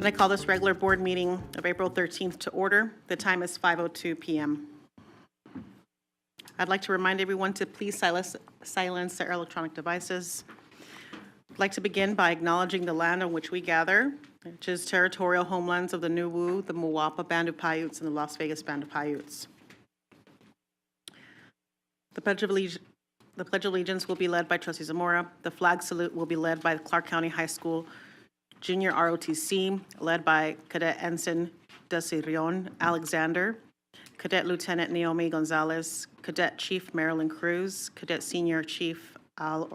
I call this regular board meeting of April 13th to order. The time is 5:02 p.m. I'd like to remind everyone to please silence their electronic devices. I'd like to begin by acknowledging the land on which we gather, which is territorial homelands of the Nuwu, the Muwapa Band of Paiutes, and the Las Vegas Band of Paiutes. The Pledge of Allegiance will be led by Trustee Zamora. The flag salute will be led by the Clark County High School Junior ROTC, led by Cadet Ensign Desirion Alexander, Cadet Lieutenant Naomi Gonzalez, Cadet Chief Marilyn Cruz, Cadet Senior Chief Ael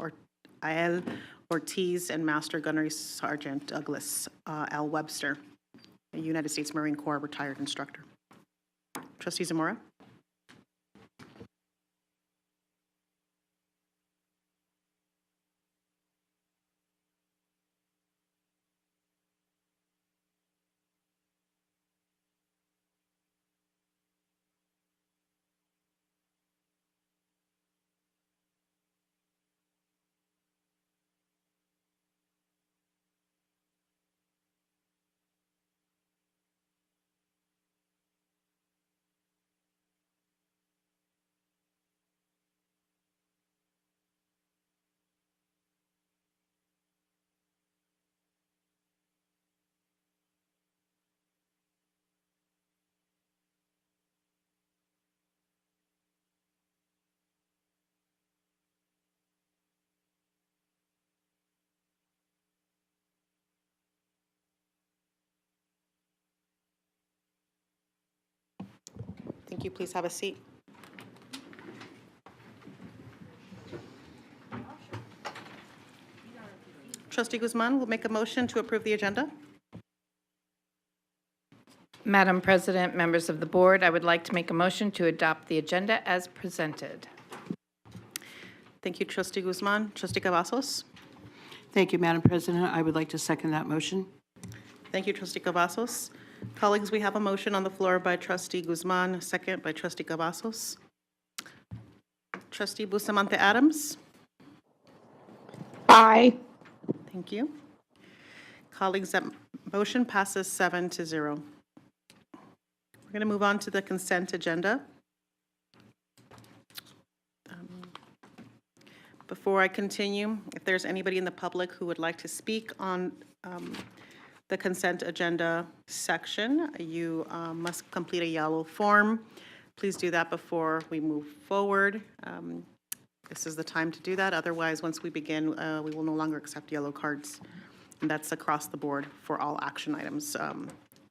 Ortiz, and Master Gunnery Sergeant Douglas L. Webster, a United States Marine Corps retired instructor. Trustee Zamora. Thank you. Please have a seat. Trustee Guzman will make a motion to approve the agenda. Madam President, members of the board, I would like to make a motion to adopt the agenda as presented. Thank you, Trustee Guzman. Trustee Cavazos. Thank you, Madam President. I would like to second that motion. Thank you, Trustee Cavazos. Colleagues, we have a motion on the floor by Trustee Guzman, a second by Trustee Cavazos. Trustee Bustamante Adams. Aye. Thank you. Colleagues, that motion passes 7-0. We're going to move on to the consent agenda. Before I continue, if there's anybody in the public who would like to speak on the consent agenda section, you must complete a yellow form. Please do that before we move forward. This is the time to do that. Otherwise, once we begin, we will no longer accept yellow cards. And that's across the board for all action items.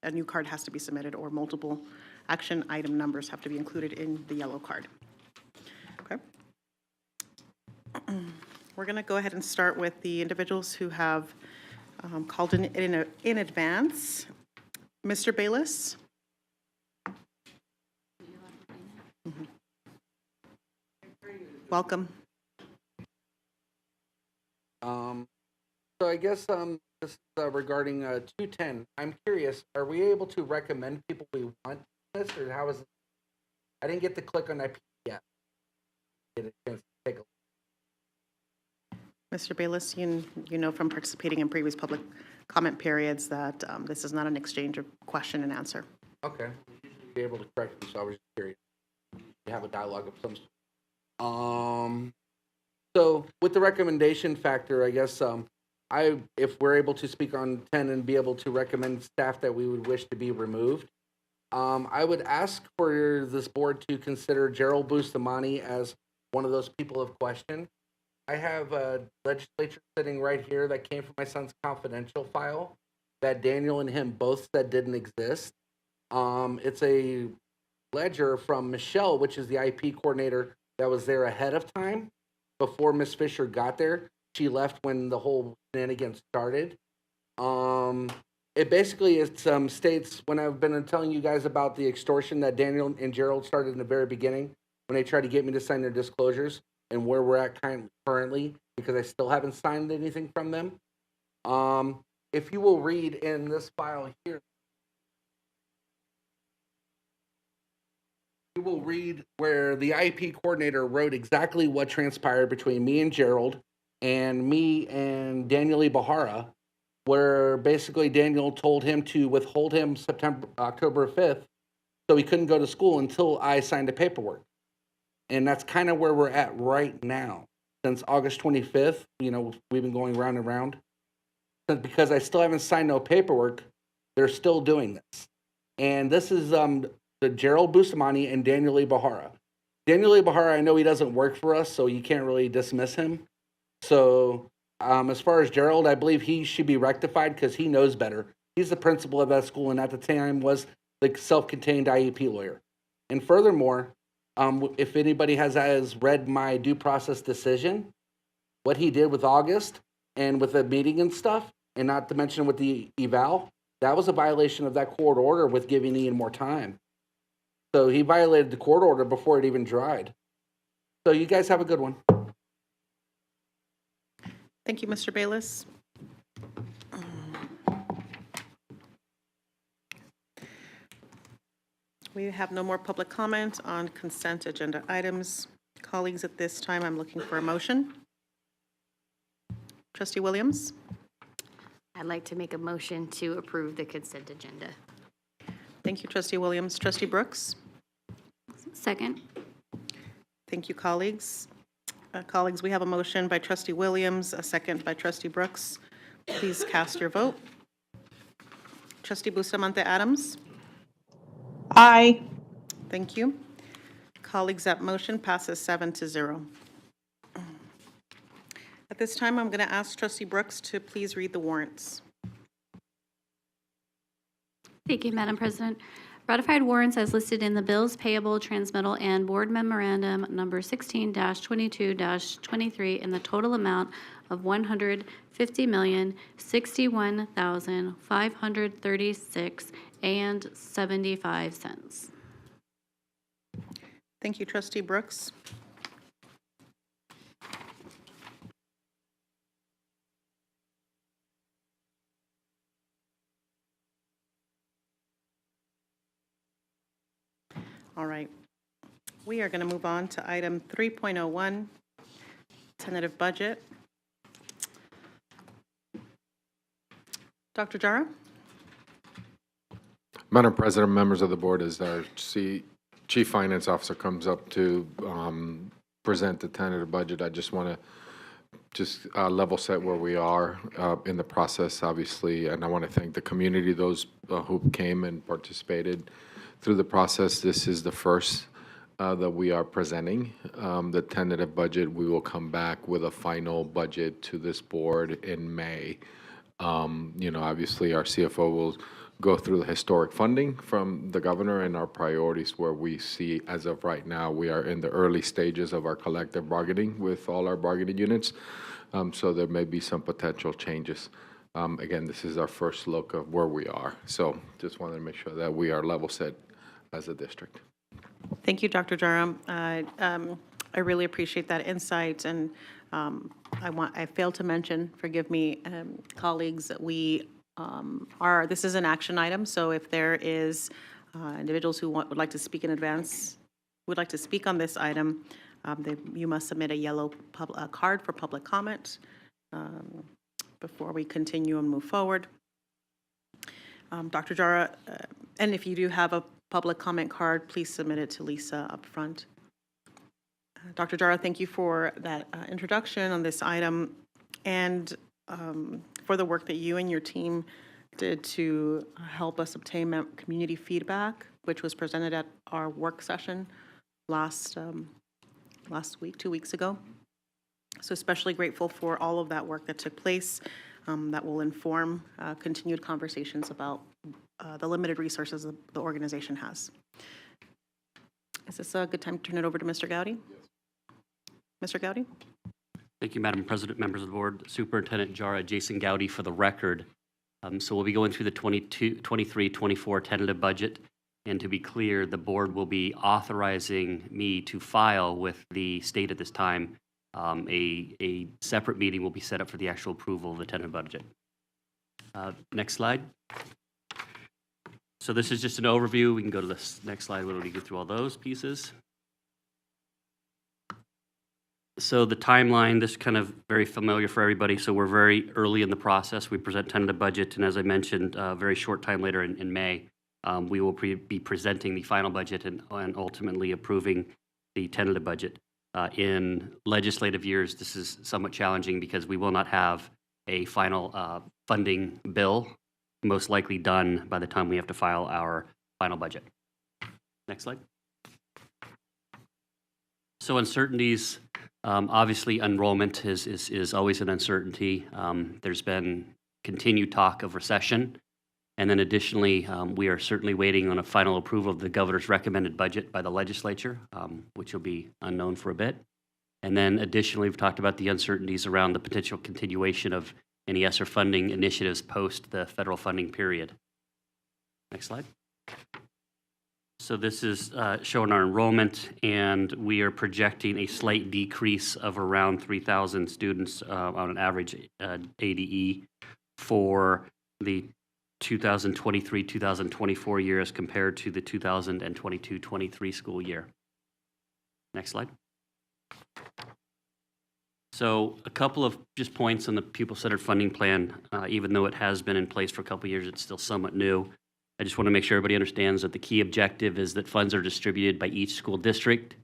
A new card has to be submitted, or multiple action item numbers have to be included in the yellow card. Okay. We're going to go ahead and start with the individuals who have called in advance. Mr. Bayless. Mm-hmm. Welcome. So I guess this is regarding 210. I'm curious, are we able to recommend people we want this, or how is it? I didn't get to click on that yet. Get a chance to take a look. Mr. Bayless, you know from participating in previous public comment periods that this is not an exchange of question and answer. Okay. You should be able to correct me, so I was just curious. You have a dialogue of some sort. So with the recommendation factor, I guess if we're able to speak on 10 and be able to recommend staff that we would wish to be removed, I would ask for this board to consider Gerald Bustamante as one of those people of question. I have a legislature sitting right here that came from my son's confidential file that Daniel and him both said didn't exist. It's a ledger from Michelle, which is the IP coordinator that was there ahead of time before Miss Fisher got there. She left when the whole shenanigans started. It basically states, when I've been telling you guys about the extortion that Daniel and Gerald started in the very beginning, when they tried to get me to sign their disclosures, and where we're at currently, because I still haven't signed anything from them. If you will read in this file here, you will read where the IP coordinator wrote exactly what transpired between me and Gerald and me and Daniel Ibarra where basically Daniel told him to withhold him October 5th, so he couldn't go to school until I signed the paperwork. And that's kind of where we're at right now. Since August 25th, we've been going round and round. But because I still haven't signed no paperwork, they're still doing this. And this is the Gerald Bustamante and Daniel Ibarra. Daniel Ibarra, I know he doesn't work for us, so you can't really dismiss him. So as far as Gerald, I believe he should be rectified because he knows better. He's the principal of that school, and at the time was the self-contained IEP lawyer. And furthermore, if anybody has read my due process decision, what he did with August and with the meeting and stuff, and not to mention with the eval, that was a violation of that court order with giving Ian more time. So he violated the court order before it even dried. So you guys have a good one. Thank you, Mr. Bayless. We have no more public comment on consent agenda items. Colleagues, at this time, I'm looking for a motion. Trustee Williams? I'd like to make a motion to approve the consent agenda. Thank you, Trustee Williams. Trustee Brooks? Second. Thank you, colleagues. Colleagues, we have a motion by Trustee Williams, a second by Trustee Brooks. Please cast your vote. Trustee Bustamante Adams? Aye. Thank you. Colleagues, that motion passes 7-0. At this time, I'm going to ask Trustee Brooks to please read the warrants. Thank you, Madam President. Ratified warrants as listed in the bills payable, transmittal, and board memorandum number 16-22-23 in the total amount of $150,061,536.75. Thank you, Trustee Brooks. All right. We are going to move on to item 3.01, tentative budget. Dr. Jara? Madam President, members of the board, as our Chief Finance Officer comes up to present the tentative budget, I just want to level set where we are in the process, obviously, and I want to thank the community, those who came and participated through the process. This is the first that we are presenting. The tentative budget, we will come back with a final budget to this board in May. Obviously, our CFO will go through the historic funding from the governor and our priorities where we see, as of right now, we are in the early stages of our collective bargaining with all our bargaining units. So there may be some potential changes. Again, this is our first look of where we are. So just wanted to make sure that we are level set as a district. Thank you, Dr. Jara. I really appreciate that insight, and I failed to mention, forgive me, colleagues, this is an action item, so if there is individuals who would like to speak in advance, would like to speak on this item, you must submit a yellow card for public comment before we continue and move forward. Dr. Jara, and if you do have a public comment card, please submit it to Lisa up front. Dr. Jara, thank you for that introduction on this item and for the work that you and your team did to help us obtain community feedback, which was presented at our work session last week, 2 weeks ago. So especially grateful for all of that work that took place that will inform continued conversations about the limited resources the organization has. Is this a good time to turn it over to Mr. Gowdy? Yes. Mr. Gowdy? Thank you, Madam President, members of the board. Superintendent Jara, Jason Gowdy for the record. So we'll be going through the 23-24 tentative budget. And to be clear, the board will be authorizing me to file with the state at this time. A separate meeting will be set up for the actual approval of the tentative budget. Next slide. So this is just an overview. We can go to the next slide when we get through all those pieces. So the timeline, this is kind of very familiar for everybody. So we're very early in the process. We present tentative budget, and as I mentioned, a very short time later in May, we will be presenting the final budget and ultimately approving the tentative budget. In legislative years, this is somewhat challenging because we will not have a final funding bill, most likely done by the time we have to file our final budget. Next slide. So uncertainties, obviously enrollment is always an uncertainty. There's been continued talk of recession. And then additionally, we are certainly waiting on a final approval of the governor's recommended budget by the legislature, which will be unknown for a bit. And then additionally, we've talked about the uncertainties around the potential continuation of any ESSER funding initiatives post the federal funding period. Next slide. So this is showing our enrollment, and we are projecting a slight decrease of around 3,000 students on an average ADE for the 2023-2024 year as compared to the 2022-23 school year. Next slide. So a couple of just points on the pupil-centered funding plan. Even though it has been in place for a couple of years, it's still somewhat new. I just want to make sure everybody understands that the key objective is that funds are distributed by each school district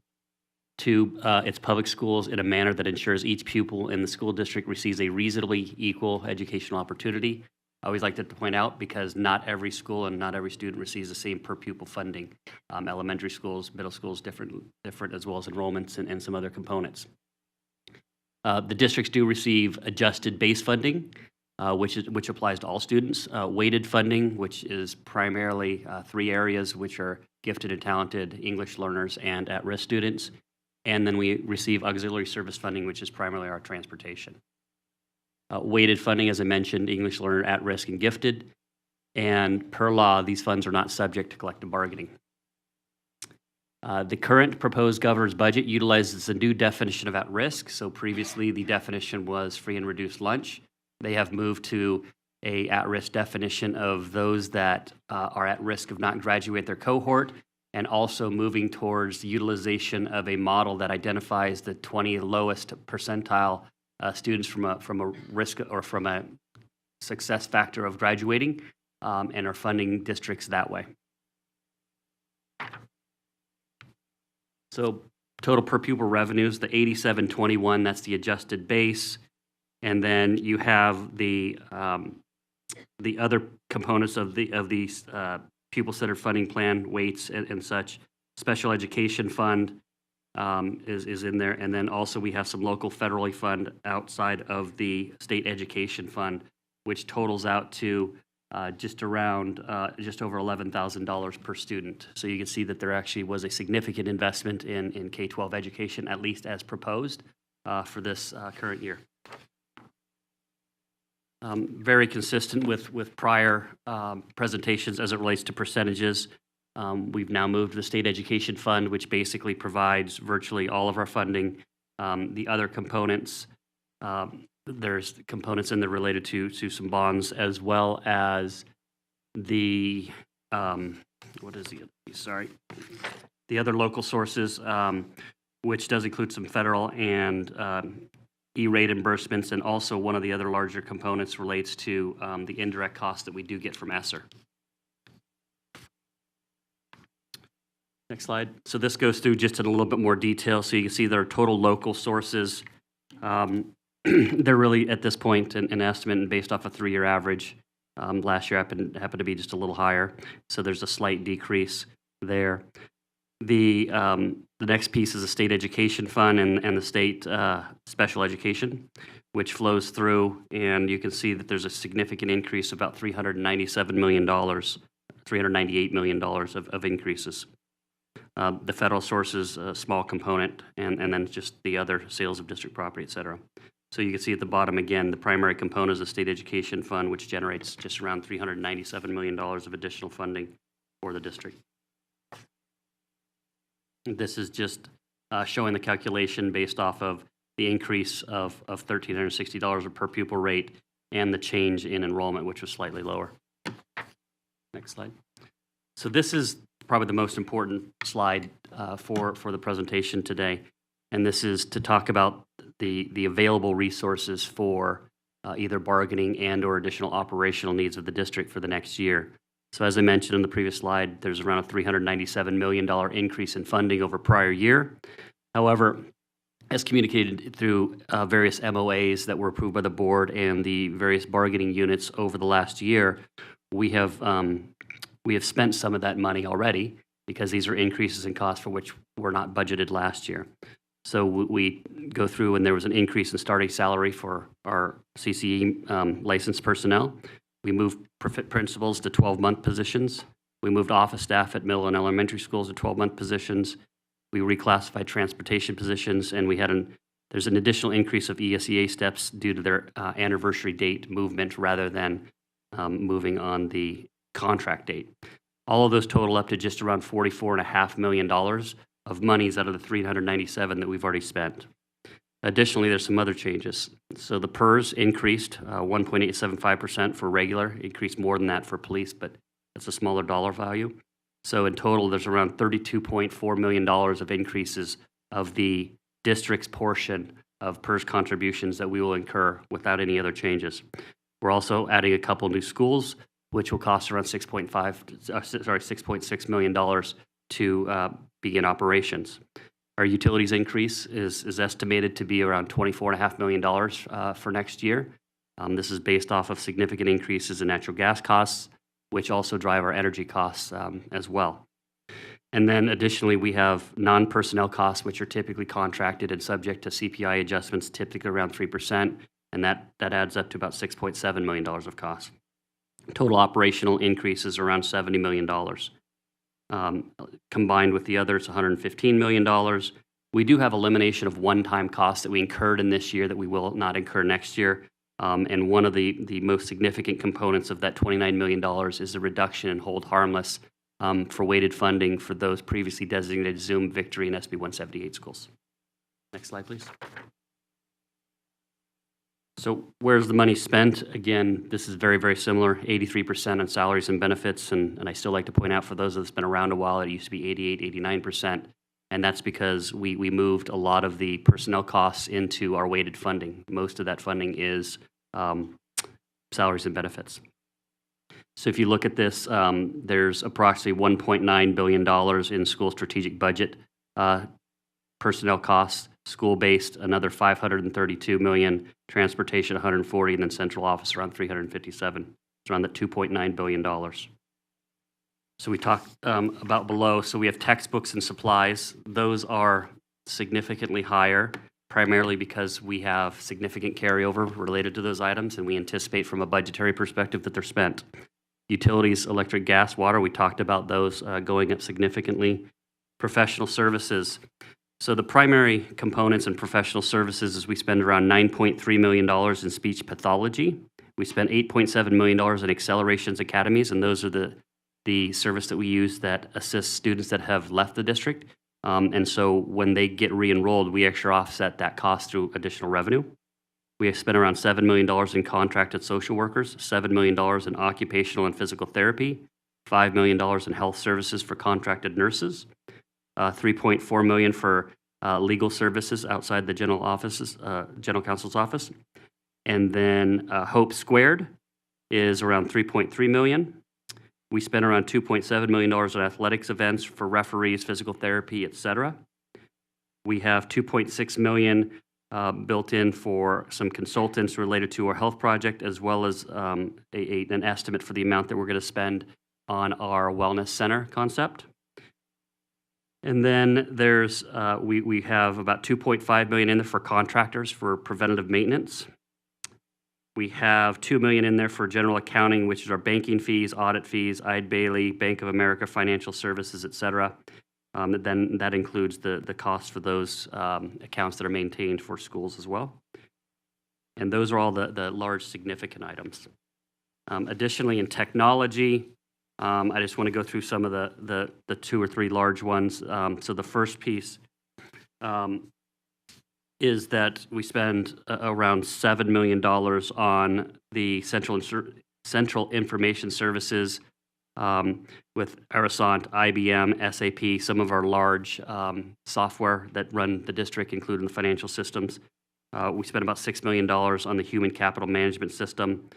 to its public schools in a manner that ensures each pupil in the school district receives a reasonably equal educational opportunity. I always like to point out because not every school and not every student receives the same per pupil funding. Elementary schools, middle schools, different as well as enrollments and some other components. The districts do receive adjusted base funding, which applies to all students. Weighted funding, which is primarily 3 areas, which are gifted and talented English learners and at-risk students. And then we receive auxiliary service funding, which is primarily our transportation. Weighted funding, as I mentioned, English learner, at-risk, and gifted. And per law, these funds are not subject to collective bargaining. The current proposed governor's budget utilizes a new definition of at-risk. So previously, the definition was free and reduced lunch. They have moved to a at-risk definition of those that are at risk of not graduating their cohort, and also moving towards the utilization of a model that identifies the 20 lowest percentile students from a risk or from a success factor of graduating, and are funding districts that way. So total per pupil revenues, the 8721, that's the adjusted base. And then you have the other components of these pupil-centered funding plan, weights and such. Special education fund is in there, and then also we have some local federally fund outside of the state education fund, which totals out to just over $11,000 per student. So you can see that there actually was a significant investment in K-12 education, at least as proposed for this current year. Very consistent with prior presentations as it relates to percentages. We've now moved to the state education fund, which basically provides virtually all of our funding. The other components, there's components in there related to some bonds, as well as the, what is the other piece? Sorry. The other local sources, which does include some federal and E-rate reimbursements, and also one of the other larger components relates to the indirect costs that we do get from ESSER. Next slide. So this goes through just in a little bit more detail. So you can see their total local sources. They're really, at this point, an estimate and based off a 3-year average. Last year happened to be just a little higher. So there's a slight decrease there. The next piece is the state education fund and the state special education, which flows through, and you can see that there's a significant increase, about $397 million, $398 million of increases. The federal source is a small component, and then just the other sales of district property, et cetera. So you can see at the bottom again, the primary component is the state education fund, which generates just around $397 million of additional funding for the district. This is just showing the calculation based off of the increase of $1,360 per pupil rate and the change in enrollment, which was slightly lower. Next slide. So this is probably the most important slide for the presentation today. and this is to talk about the available resources for either bargaining and/or additional operational needs of the district for the next year. So as I mentioned in the previous slide, there's around a $397 million increase in funding over prior year. However, as communicated through various MOAs that were approved by the board and the various bargaining units over the last year, we have spent some of that money already because these are increases in costs for which were not budgeted last year. So we go through, and there was an increase in starting salary for our CCE licensed personnel. We moved principals to 12-month positions. We moved office staff at middle and elementary schools to 12-month positions. We reclassified transportation positions, and there's an additional increase of ESEA steps due to their anniversary date movement rather than moving on the contract date. All of those total up to just around $44.5 million of monies out of the 397 that we've already spent. Additionally, there's some other changes. So the PERS increased 1.875% for regular, increased more than that for police, but it's a smaller dollar value. So in total, there's around $32.4 million of increases of the district's portion of PERS contributions that we will incur without any other changes. We're also adding a couple new schools, which will cost around $6.6 million to begin operations. Our utilities increase is estimated to be around $24.5 million for next year. This is based off of significant increases in natural gas costs, which also drive our energy costs as well. And then additionally, we have non-personnel costs, which are typically contracted and subject to CPI adjustments, typically around 3%, and that adds up to about $6.7 million of costs. Total operational increases around $70 million. Combined with the others, $115 million. We do have elimination of one-time costs that we incurred in this year that we will not incur next year. And one of the most significant components of that $29 million is the reduction in hold harmless for weighted funding for those previously designated Zoom, Victory, and SB 178 schools. Next slide, please. So where's the money spent? Again, this is very, very similar, 83% on salaries and benefits, and I still like to point out for those that's been around a while, it used to be 88, 89%, and that's because we moved a lot of the personnel costs into our weighted funding. Most of that funding is salaries and benefits. So if you look at this, there's approximately $1.9 billion in school strategic budget personnel costs, school-based another $532 million, transportation 140, and then central office around 357. It's around the $2.9 billion. So we talked about below. So we have textbooks and supplies. Those are significantly higher, primarily because we have significant carryover related to those items, and we anticipate from a budgetary perspective that they're spent. Utilities, electric, gas, water, we talked about those going up significantly. Professional services. So the primary components in professional services is we spend around $9.3 million in speech pathology. We spend $8.7 million in accelerations academies, and those are the service that we use that assists students that have left the district. And so when they get re-enrolled, we actually offset that cost through additional revenue. We have spent around $7 million in contracted social workers, $7 million in occupational and physical therapy, $5 million in health services for contracted nurses, $3.4 million for legal services outside the general counsel's office. And then Hope Squared is around $3.3 million. We spent around $2.7 million on athletics events for referees, physical therapy, et cetera. We have $2.6 million built in for some consultants related to our health project, as well as an estimate for the amount that we're going to spend on our wellness center concept. And then there's we have about $2.5 million in there for contractors for preventative maintenance. We have $2 million in there for general accounting, which is our banking fees, audit fees, Eide Bailey, Bank of America, financial services, et cetera. Then that includes the cost for those accounts that are maintained for schools as well. And those are all the large significant items. Additionally, in technology, I just want to go through some of the two or three large ones. So the first piece is that we spend around $7 million on the central information services with Aerosant, IBM, SAP, some of our large software that run the district, including the financial systems. We spent about $6 million on the human capital management system.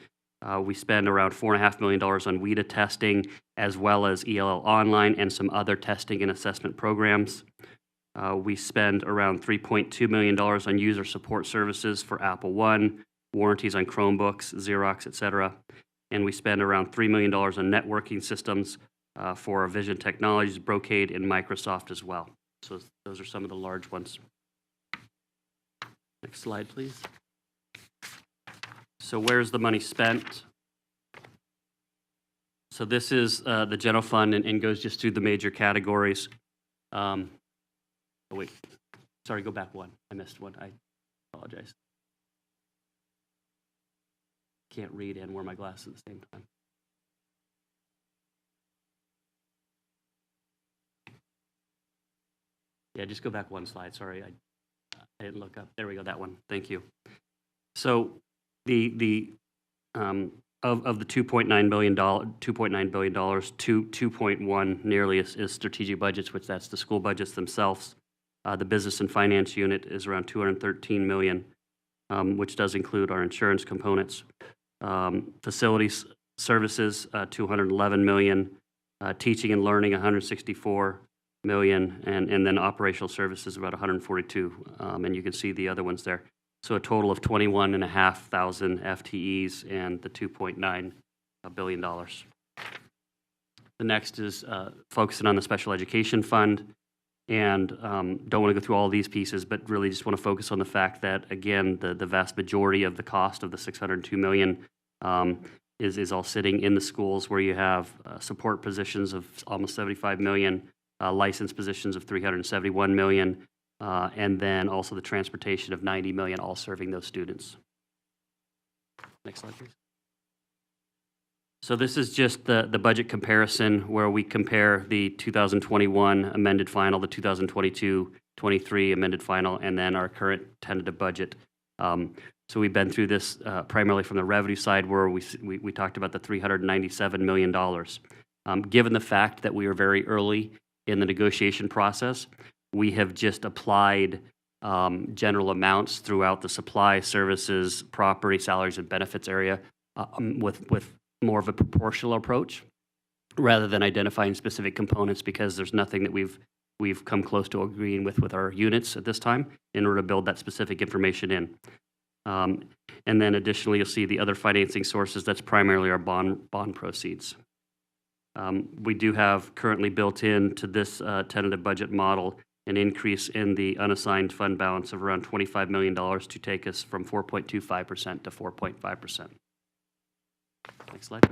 We spend around $4.5 million on WIDA testing, as well as ELL Online and some other testing and assessment programs. We spend around $3.2 million on user support services for Apple One, warranties on Chromebooks, Xerox, et cetera. And we spend around $3 million on networking systems for our Vision Technologies, Brocade, and Microsoft as well. So those are some of the large ones. Next slide, please. So where's the money spent? So this is the general fund and goes just through the major categories. Oh, wait, sorry, go back one. I missed one. I apologize. Can't read and wear my glasses at the same time. Yeah, just go back one slide. Sorry, I didn't look up. There we go, that one. Thank you. So the of the $2.9 billion, $2.1 nearly is strategic budgets, which that's the school budgets themselves. The business and finance unit is around $213 million, which does include our insurance components. Facilities services, $211 million. Teaching and learning, $164 million, and then operational services about $142, and you can see the other ones there. So a total of 21,500 FTEs and the $2.9 billion. The next is focusing on the special education fund, and don't want to go through all these pieces, but really just want to focus on the fact that, again, the vast majority of the cost of the $602 million is all sitting in the schools, where you have support positions of almost $75 million, licensed positions of $371 million, and then also the transportation of $90 million, all serving those students. Next slide, please. So this is just the budget comparison, where we compare the 2021 amended final, the 2022-23 amended final, and then our current tentative budget. So we've been through this primarily from the revenue side, where we talked about the $397 million. Given the fact that we are very early in the negotiation process, we have just applied general amounts throughout the supply, services, property, salaries, and benefits area with more of a proportional approach, rather than identifying specific components, because there's nothing that we've come close to agreeing with our units at this time in order to build that specific information in. And then additionally, you'll see the other financing sources. That's primarily our bond proceeds. We do have currently built into this tentative budget model an increase in the unassigned fund balance of around $25 million to take us from 4.25% to 4.5%. Next slide.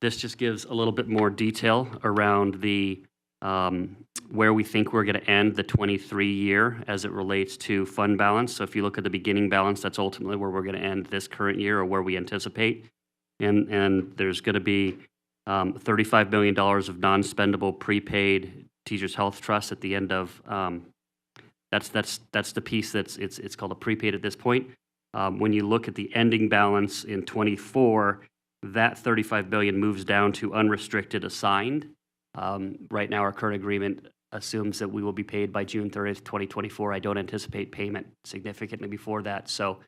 This just gives a little bit more detail around the where we think we're going to end the 23 year as it relates to fund balance. So if you look at the beginning balance, that's ultimately where we're going to end this current year, or where we anticipate. And there's going to be $35 million of non-spendable prepaid Teachers Health Trust at the end of, that's the piece it's called a prepaid at this point. When you look at the ending balance in 24, that $35 billion moves down to unrestricted assigned. Right now, our current agreement assumes that we will be paid by June 30th, 2024. I don't anticipate payment significantly before that. So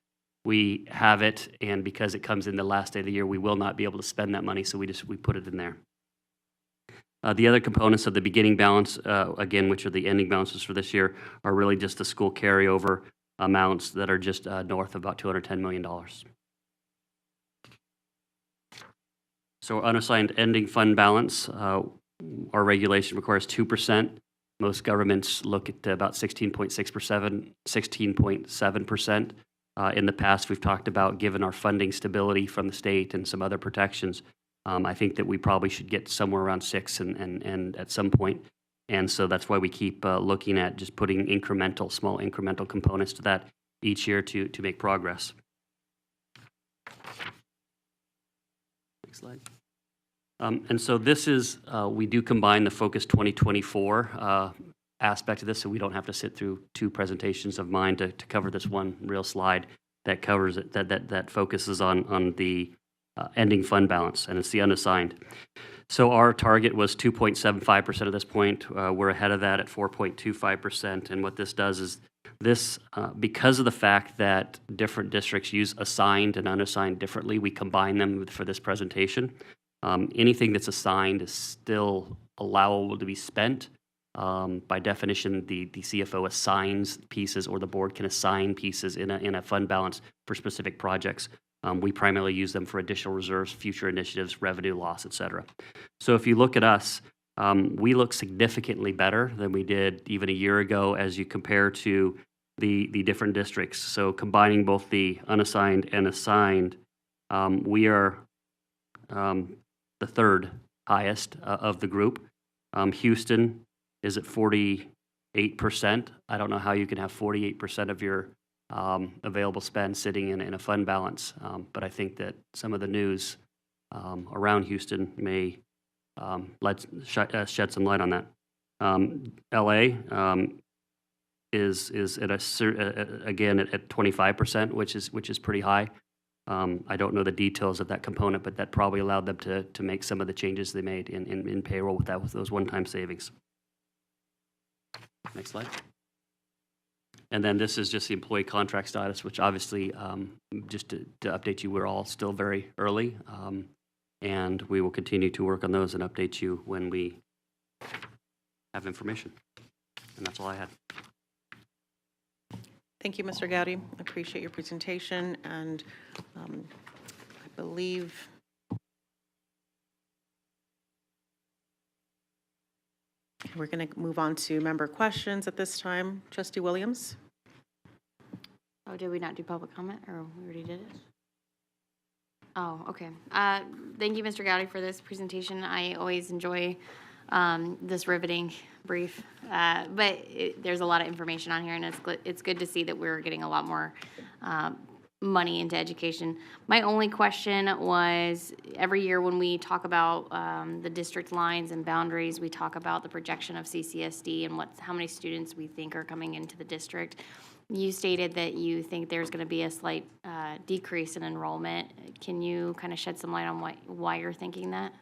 we have it, and because it comes in the last day of the year, we will not be able to spend that money, so we put it in there. The other components of the beginning balance, again, which are the ending balances for this year, are really just the school carryover amounts that are just north of about $210 million. So unassigned ending fund balance, our regulation requires 2%. Most governments look at about 16.7%. In the past, we've talked about, given our funding stability from the state and some other protections, I think that we probably should get somewhere around 6 and at some point. And so that's why we keep looking at just putting small incremental components to that each year to make progress. Next slide. And so this is, we do combine the Focus 2024 aspect of this, so we don't have to sit through 2 presentations of mine to cover this one real slide that covers it, that focuses on the ending fund balance, and it's the unassigned. So our target was 2.75% at this point. We're ahead of that at 4.25%. And what this does is this, because of the fact that different districts use assigned and unassigned differently, we combine them for this presentation. Anything that's assigned is still allowable to be spent. By definition, the CFO assigns pieces, or the board can assign pieces in a fund balance for specific projects. We primarily use them for additional reserves, future initiatives, revenue loss, et cetera. So if you look at us, we look significantly better than we did even a year ago as you compare to the different districts. So combining both the unassigned and assigned, we are the third highest of the group. Houston is at 48%. I don't know how you can have 48% of your available spend sitting in a fund balance, but I think that some of the news around Houston may shed some light on that. LA is at again at 25%, which is pretty high. I don't know the details of that component, but that probably allowed them to make some of the changes they made in payroll with those one-time savings. Next slide. And then this is just the employee contract status, which obviously, just to update you, we're all still very early, and we will continue to work on those and update you when we have information. And that's all I had. Thank you, Mr. Gowdy. I appreciate your presentation, and I believe we're going to move on to member questions at this time. Trustee Williams? Oh, did we not do public comment, or we already did it? Oh, okay. Thank you, Mr. Gowdy, for this presentation. I always enjoy this riveting brief, but there's a lot of information on here, and it's good to see that we're getting a lot more money into education. My only question was, every year when we talk about the district lines and boundaries, we talk about the projection of CCSD and how many students we think are coming into the district. You stated that you think there's going to be a slight decrease in enrollment. Can you kind of shed some light on why you're thinking that?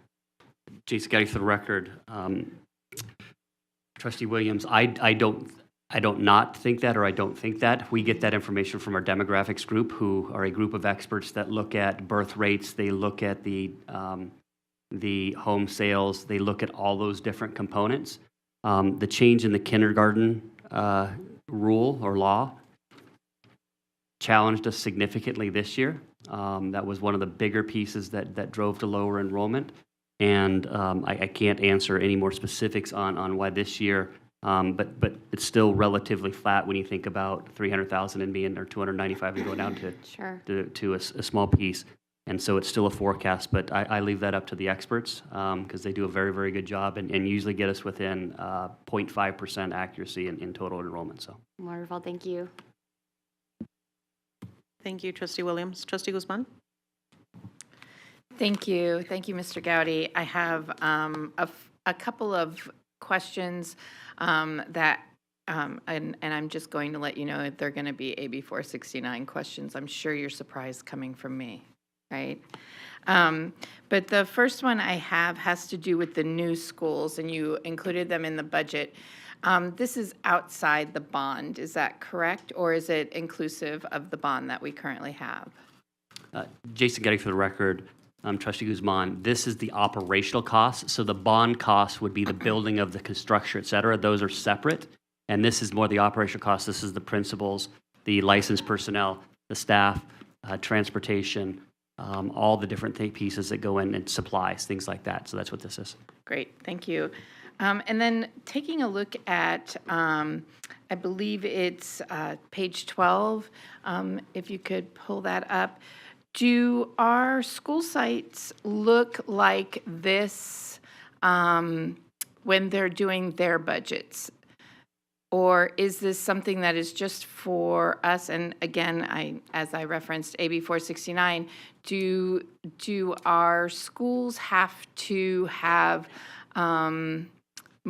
Jason Gowdy, for the record, Trustee Williams, I don't not think that, or I don't think that. We get that information from our demographics group, who are a group of experts that look at birth rates. They look at the home sales. They look at all those different components. The change in the kindergarten rule or law challenged us significantly this year. That was one of the bigger pieces that drove to lower enrollment. And I can't answer any more specifics on why this year, but it's still relatively flat when you think about 300,000 and being, or 295 and go down to Sure. to a small piece. And so it's still a forecast, but I leave that up to the experts because they do a very, very good job and usually get us within 0.5% accuracy in total enrollment. So Wonderful. Thank you. Thank you, Trustee Williams. Trustee Guzman? Thank you. Thank you, Mr. Gowdy. I have a couple of questions that, and I'm just going to let you know they're going to be AB 469 questions. I'm sure you're surprised coming from me, right? But the first one I have has to do with the new schools, and you included them in the budget. This is outside the bond, is that correct? Or is it inclusive of the bond that we currently have? Jason Gowdy, for the record, Trustee Guzman, this is the operational costs. So the bond costs would be the building of the construction, et cetera. Those are separate. And this is more the operational costs. This is the principals, the licensed personnel, the staff, transportation, all the different pieces that go in, and supplies, things like that. So that's what this is. Great, thank you. And then taking a look at, I believe it's page 12, if you could pull that up. Do our school sites look like this when they're doing their budgets? Or is this something that is just for us? And again, as I referenced AB 469, do our schools have to have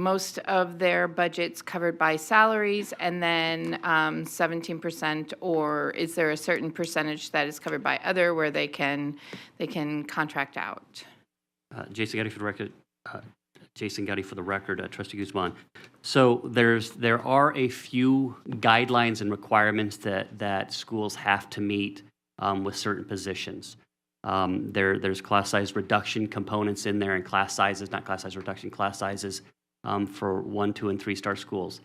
most of their budget's covered by salaries and then 17%, or is there a certain percentage that is covered by other where they can contract out? Jason Gowdy for the record. Trustee Guzman. So there are a few guidelines and requirements that schools have to meet with certain positions. There's class size reduction components in there, and class sizes, not class size reduction, class sizes for 1, 2, and 3-star schools.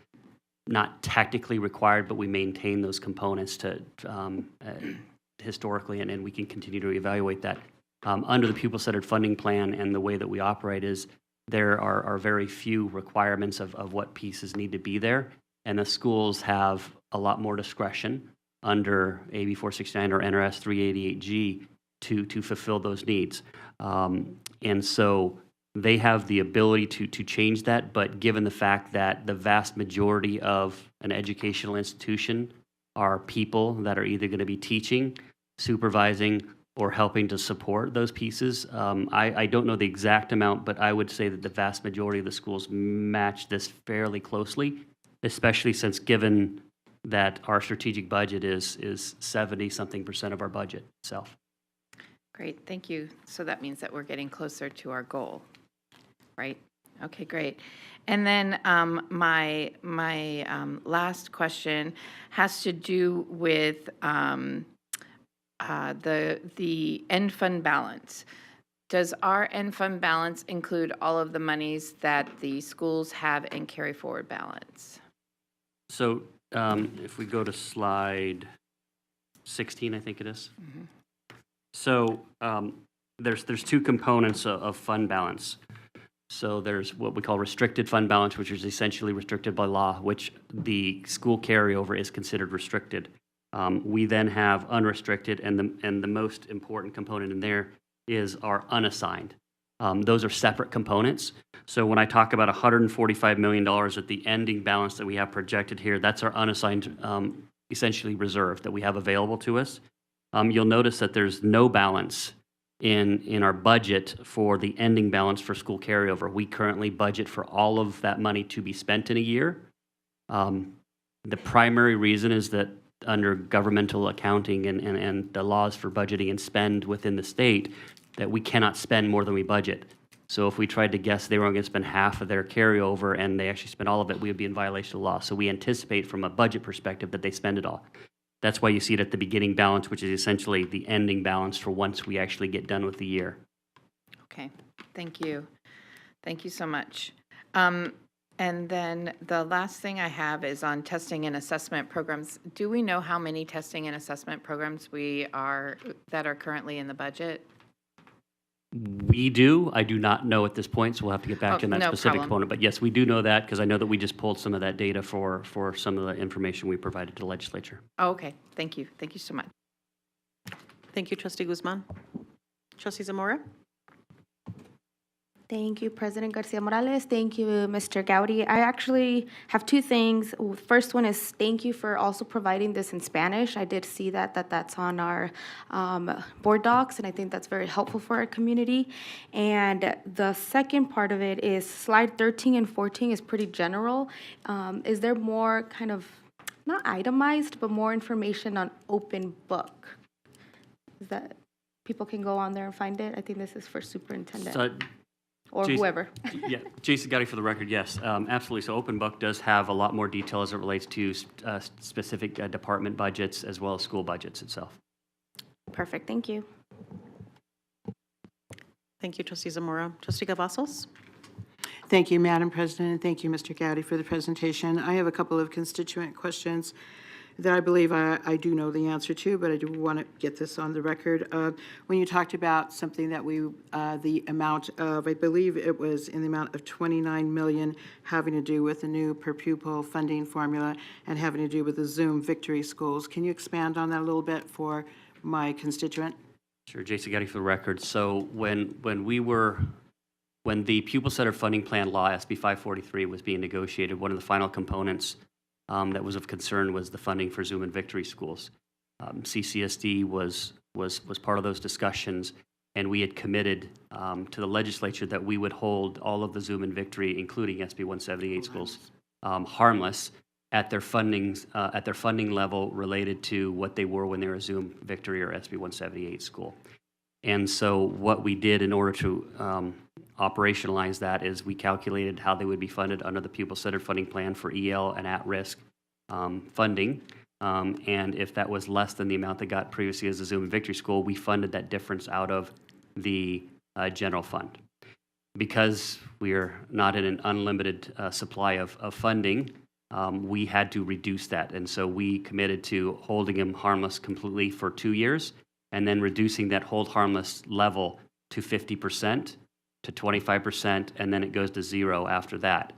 Not technically required, but we maintain those components to historically, and we can continue to evaluate that. Under the pupil-centered funding plan and the way that we operate is there are very few requirements of what pieces need to be there, and the schools have a lot more discretion under AB 469 or NRS 388G to fulfill those needs. And so they have the ability to change that, but given the fact that the vast majority of an educational institution are people that are either going to be teaching, supervising, or helping to support those pieces. I don't know the exact amount, but I would say that the vast majority of the schools match this fairly closely, especially since given that our strategic budget is 70-something% of our budget itself. Great, thank you. So that means that we're getting closer to our goal, right? Okay, great. And then my last question has to do with the end fund balance. Does our end fund balance include all of the monies that the schools have in carry forward balance? So if we go to slide 16, I think it is. Mm-hmm. So there's two components of fund balance. So there's what we call restricted fund balance, which is essentially restricted by law, which the school carryover is considered restricted. We then have unrestricted, and the most important component in there is our unassigned. Those are separate components. So when I talk about $145 million at the ending balance that we have projected here, that's our unassigned, essentially reserve that we have available to us. You'll notice that there's no balance in our budget for the ending balance for school carryover. We currently budget for all of that money to be spent in a year. The primary reason is that under governmental accounting and the laws for budgeting and spend within the state, that we cannot spend more than we budget. So if we tried to guess they were only going to spend half of their carryover and they actually spent all of it, we would be in violation of law. So we anticipate from a budget perspective that they spend it all. That's why you see it at the beginning balance, which is essentially the ending balance for once we actually get done with the year. Okay, thank you. Thank you so much. And then the last thing I have is on testing and assessment programs. Do we know how many testing and assessment programs that are currently in the budget? We do. I do not know at this point, so we'll have to get back to that no specific problem. component. But yes, we do know that because I know that we just pulled some of that data for some of the information we provided to the legislature. Oh, okay, thank you. Thank you so much. Thank you, Trustee Guzman. Trustee Zamora? Thank you, President Garcia Morales. Thank you, Mr. Gowdy. I actually have two things. First one is thank you for also providing this in Spanish. I did see that's on our board docs, and I think that's very helpful for our community. And the second part of it is slide 13 and 14 is pretty general. Is there more kind of, not itemized, but more information on open book? Is that, people can go on there and find it? I think this is for superintendent. So, Or Jason- whoever. Yeah, Jason Gowdy for the record, yes, absolutely. So Open Book does have a lot more detail as it relates to specific department budgets as well as school budgets itself. Perfect, thank you. Thank you, Trustee Zamora. Trustee Cavazos? Thank you, Madam President, and thank you, Mr. Gowdy, for the presentation. I have a couple of constituent questions that I believe I do know the answer to, but I do want to get this on the record. When you talked about something that the amount of, I believe it was in the amount of $29 million having to do with the new per pupil funding formula and having to do with the Zoom Victory Schools. Can you expand on that a little bit for my constituent? Sure, Jason Gowdy for the record. So when the pupil-centered funding plan law, SB 543, was being negotiated, one of the final components that was of concern was the funding for Zoom and Victory schools. CCSD was part of those discussions, and we had committed to the legislature that we would hold all of the Zoom and Victory, including SB 178 schools, harmless at their funding level related to what they were when they were a Zoom, Victory, or SB 178 school. And so what we did in order to operationalize that is we calculated how they would be funded under the pupil-centered funding plan for EL and at-risk funding. And if that was less than the amount they got previously as a Zoom and Victory school, we funded that difference out of the general fund. Because we are not in an unlimited supply of funding, we had to reduce that. And so we committed to holding them harmless completely for 2 years, and then reducing that hold harmless level to 50%, to 25%, and then it goes to 0 after that.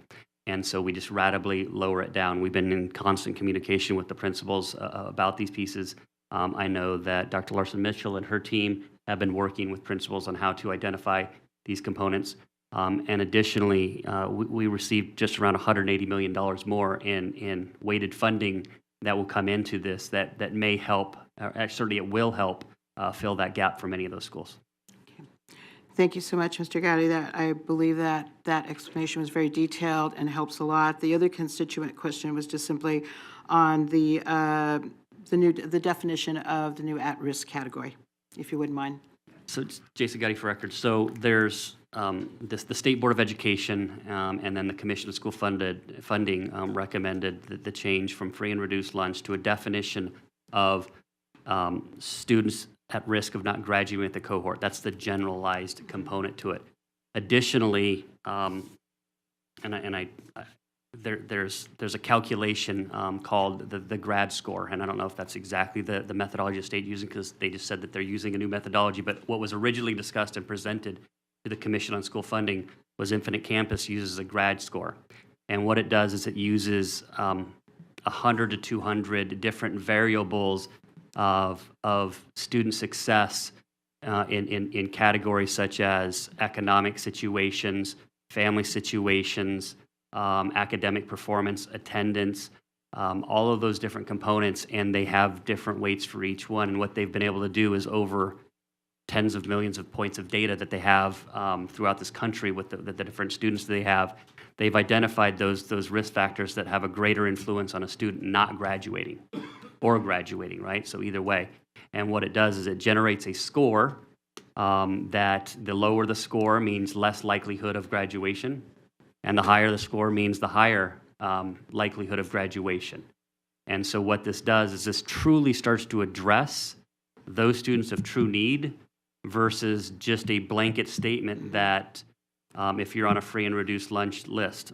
And so we just ratably lower it down. We've been in constant communication with the principals about these pieces. I know that Dr. Larson-Mitchell and her team have been working with principals on how to identify these components. And additionally, we received just around $180 million more in weighted funding that will come into this that may help, certainly it will help fill that gap for many of those schools. Thank you so much, Mr. Gowdy. I believe that explanation was very detailed and helps a lot. The other constituent question was just simply on the definition of the new at-risk category, if you wouldn't mind. So Jason Gotti for record. So there's the State Board of Education and then the Commission of School Funding recommended the change from free and reduced lunch to a definition of students at risk of not graduating with the cohort. That's the generalized component to it. Additionally, there's a calculation called the grad score, and I don't know if that's exactly the methodology the state using, because they just said that they're using a new methodology, but what was originally discussed and presented to the Commission on School Funding was Infinite Campus uses a grad score. And what it does is it uses 100 to 200 different variables of student success in categories such as economic situations, family situations, academic performance, attendance, all of those different components, and they have different weights for each one. And what they've been able to do is over tens of millions of points of data that they have throughout this country with the different students they have, they've identified those risk factors that have a greater influence on a student not graduating or graduating, right? So either way. And what it does is it generates a score that the lower the score means less likelihood of graduation, and the higher the score means the higher likelihood of graduation. And so what this does is this truly starts to address those students of true need versus just a blanket statement that if you're on a free and reduced lunch list,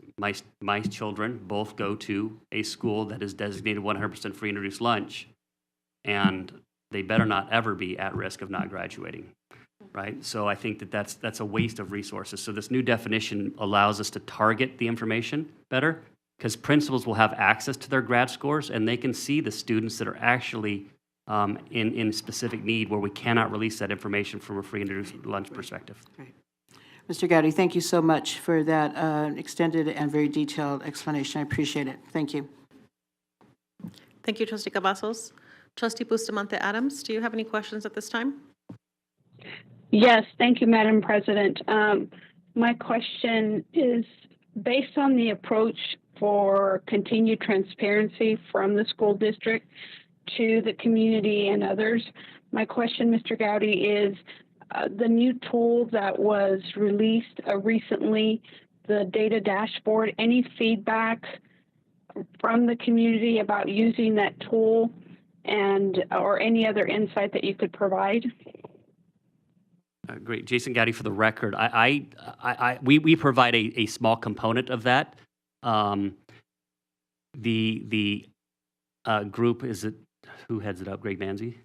my children both go to a school that is designated 100% free and reduced lunch, and they better not ever be at risk of not graduating, right? So I think that's a waste of resources. So this new definition allows us to target the information better, because principals will have access to their grad scores, and they can see the students that are actually in specific need where we cannot release that information from a free and reduced lunch perspective. Right. Mr. Gowdy, thank you so much for that extended and very detailed explanation. I appreciate it. Thank you. Thank you, Trustee Cavazos. Trustee Bustamante Adams, do you have any questions at this time? Yes, thank you, Madam President. My question is based on the approach for continued transparency from the school district to the community and others. My question, Mr. Gowdy, is the new tool that was released recently, the data dashboard, any feedback from the community about using that tool and or any other insight that you could provide? Great. Jason Gowdy for the record. We provide a small component of that. The group, is it, who heads it up? Greg Manzi?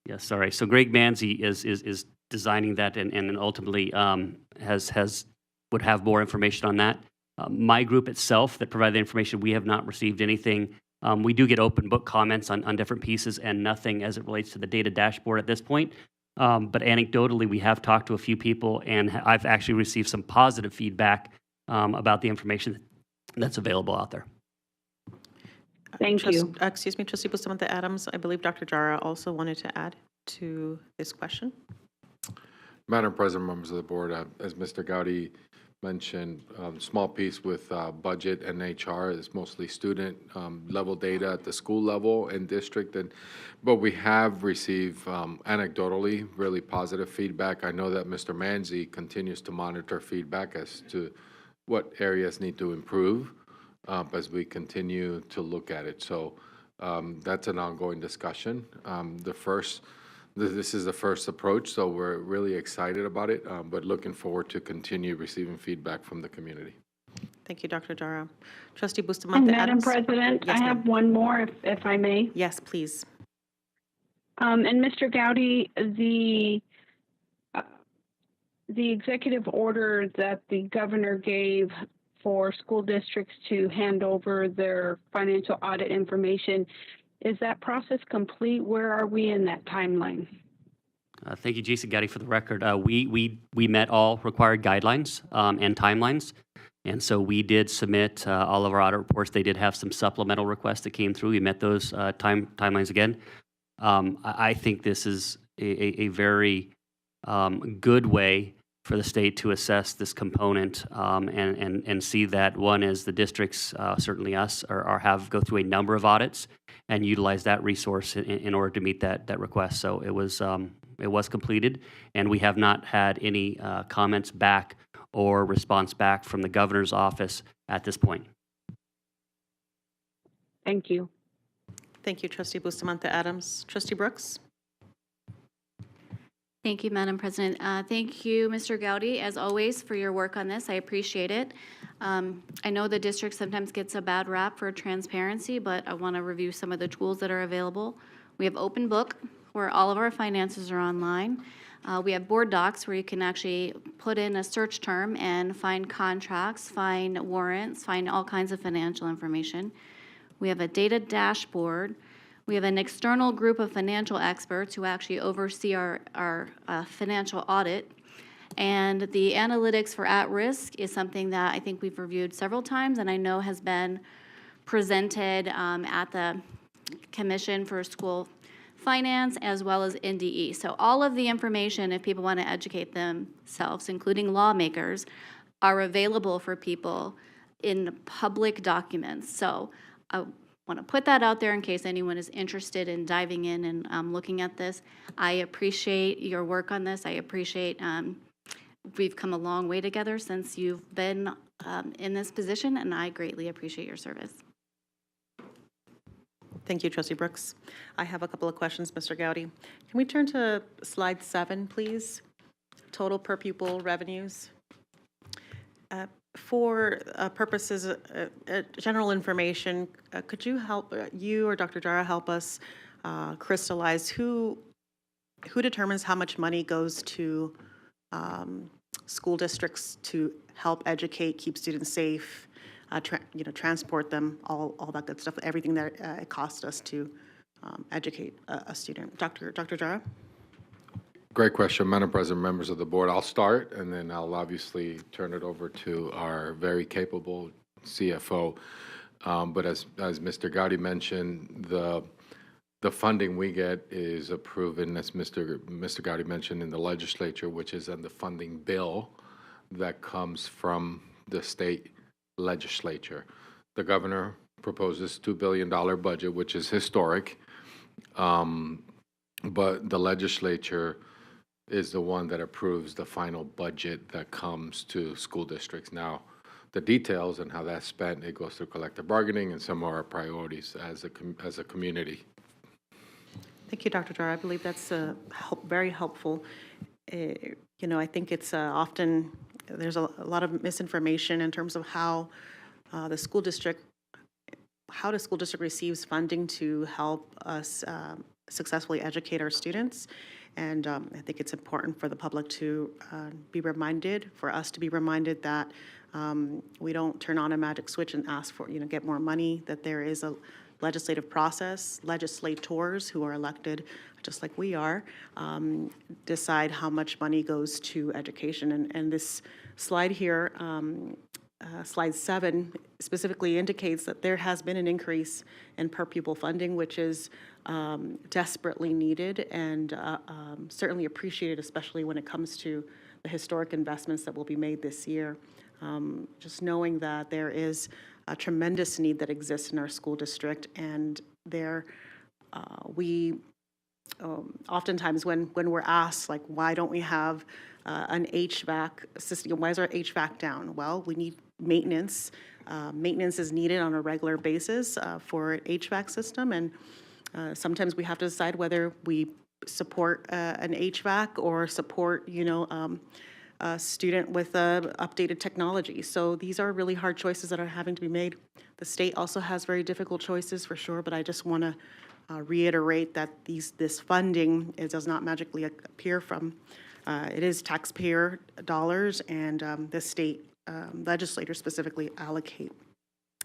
Yes, sorry. So Greg Manzi is designing that and ultimately would have more information on that. My group itself that provided the information, we have not received anything. We do get open book comments on different pieces and nothing as it relates to the data dashboard at this point. But anecdotally, we have talked to a few people, and I've actually received some positive feedback about the information that's available out there. Thank you. Excuse me, Trustee Bustamante Adams. I believe Dr. Jara also wanted to add to this question. Madam President, members of the board, as Mr. Gowdy mentioned, small piece with budget and HR is mostly student level data at the school level and district, but we have received anecdotally really positive feedback. I know that Mr. Manzi continues to monitor feedback as to what areas need to improve as we continue to look at it. So that's an ongoing discussion. This is the first approach, so we're really excited about it, but looking forward to continue receiving feedback from the community. Thank you, Dr. Jara. Trustee And Bustamante Madam Adams? President, Yes, I ma'am. have one more, if I may. Yes, please. And Mr. Gowdy, the executive order that the governor gave for school districts to hand over their financial audit information, is that process complete? Where are we in that timeline? Thank you, Jason Gowdy, for the record. We met all required guidelines and timelines, and so we did submit all of our audit reports. They did have some supplemental requests that came through. We met those timelines again. I think this is a very good way for the state to assess this component and see that, one, is the districts, certainly us, have go through a number of audits and utilize that resource in order to meet that request. So it was completed, and we have not had any comments back or response back from the governor's office at this point. Thank you. Thank you, Trustee Bustamante Adams. Trustee Brooks? Thank you, Madam President. Thank you, Mr. Gowdy, as always, for your work on this. I appreciate it. I know the district sometimes gets a bad rap for transparency, but I want to review some of the tools that are available. We have Open Book, where all of our finances are online. We have Board Docs, where you can actually put in a search term and find contracts, find warrants, find all kinds of financial information. We have a data dashboard. We have an external group of financial experts who actually oversee our financial audit. And the analytics for at-risk is something that I think we've reviewed several times and I know has been presented at the Commission for School Finance as well as NDE. So all of the information, if people want to educate themselves, including lawmakers, are available for people in public documents. So I want to put that out there in case anyone is interested in diving in and looking at this. I appreciate your work on this. I appreciate we've come a long way together since you've been in this position, and I greatly appreciate your service. Thank you, Trustee Brooks. I have a couple of questions, Mr. Gowdy. Can we turn to slide 7, please? Total per pupil revenues. For purposes of general information, could you help, you or Dr. Jara help us crystallize who determines how much money goes to school districts to help educate, keep students safe, transport them, all that good stuff, everything that it costs us to educate a student. Dr. Jara? Great question, Madam President, members of the board. I'll start, and then I'll obviously turn it over to our very capable CFO. But as Mr. Gowdy mentioned, the funding we get is approved, and as Mr. Gowdy mentioned, in the legislature, which is in the funding bill that comes from the state legislature. The governor proposes $2 billion budget, which is historic, but the legislature is the one that approves the final budget that comes to school districts. Now, the details and how that's spent, it goes through collective bargaining and some of our priorities as a community. Thank you, Dr. Jara. I believe that's very helpful. I think it's often, there's a lot of misinformation in terms of how the school district receives funding to help us successfully educate our students. And I think it's important for the public to be reminded, for us to be reminded that we don't turn on a magic switch and ask for, get more money, that there is a legislative process. Legislators who are elected, just like we are, decide how much money goes to education. And this slide here slide 7 specifically indicates that there has been an increase in per pupil funding, which is desperately needed and certainly appreciated, especially when it comes to the historic investments that will be made this year. Just knowing that there is a tremendous need that exists in our school district, and we oftentimes when we're asked, like, why don't we have an HVAC system, why is our HVAC down? Well, we need maintenance. Maintenance is needed on a regular basis for an HVAC system, and sometimes we have to decide whether we support an HVAC or support, a student with updated technology. So these are really hard choices that are having to be made. The state also has very difficult choices for sure, but I just want to reiterate that this funding, it does not magically appear from, it is taxpayer dollars, and the state legislators specifically allocate.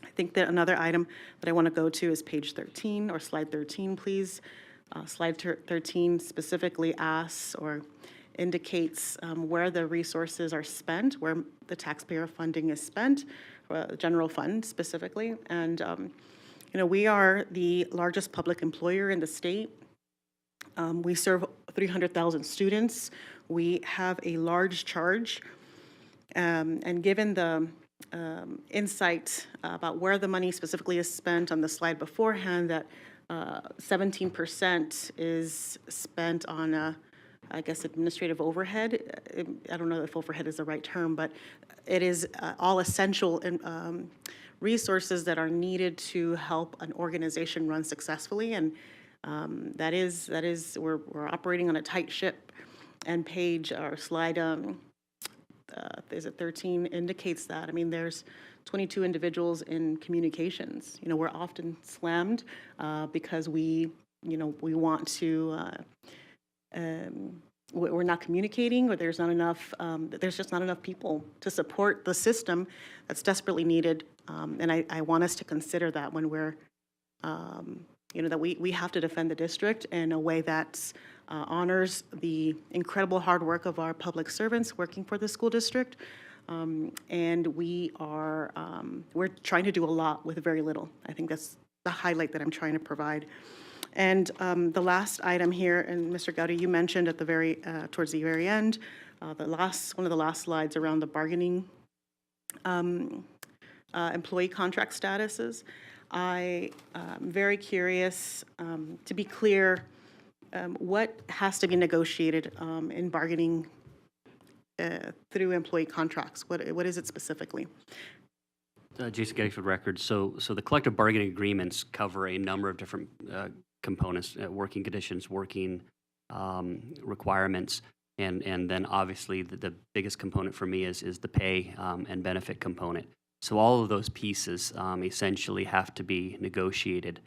I think that another item that I want to go to is page 13, or slide 13, please. Slide 13 specifically asks or indicates where the resources are spent, where the taxpayer funding is spent, general fund specifically. And, we are the largest public employer in the state. We serve 300,000 students. We have a large charge. And given the insight about where the money specifically is spent on the slide beforehand, that 17% is spent on, I guess, administrative overhead. I don't know if overhead is the right term, but it is all essential resources that are needed to help an organization run successfully. And that is we're operating on a tight ship. And page or slide is it 13 indicates that. I mean, there's 22 individuals in communications. We're often slammed because we want to, we're not communicating, or there's not enough, there's just not enough people to support the system that's desperately needed. And I want us to consider that when we're, that we have to defend the district in a way that honors the incredible hard work of our public servants working for the school district. And we're trying to do a lot with very little. I think that's the highlight that I'm trying to provide. And the last item here, and Mr. Gowdy, you mentioned at the towards the very end, one of the last slides around the bargaining employee contract statuses. I am very curious, to be clear, what has to be negotiated in bargaining through employee contracts? What is it specifically? Jason Getty for the record. So the collective bargaining agreements cover a number of different components: working conditions, working requirements, and then obviously the biggest component for me is the pay and benefit component. So all of those pieces essentially have to be negotiated.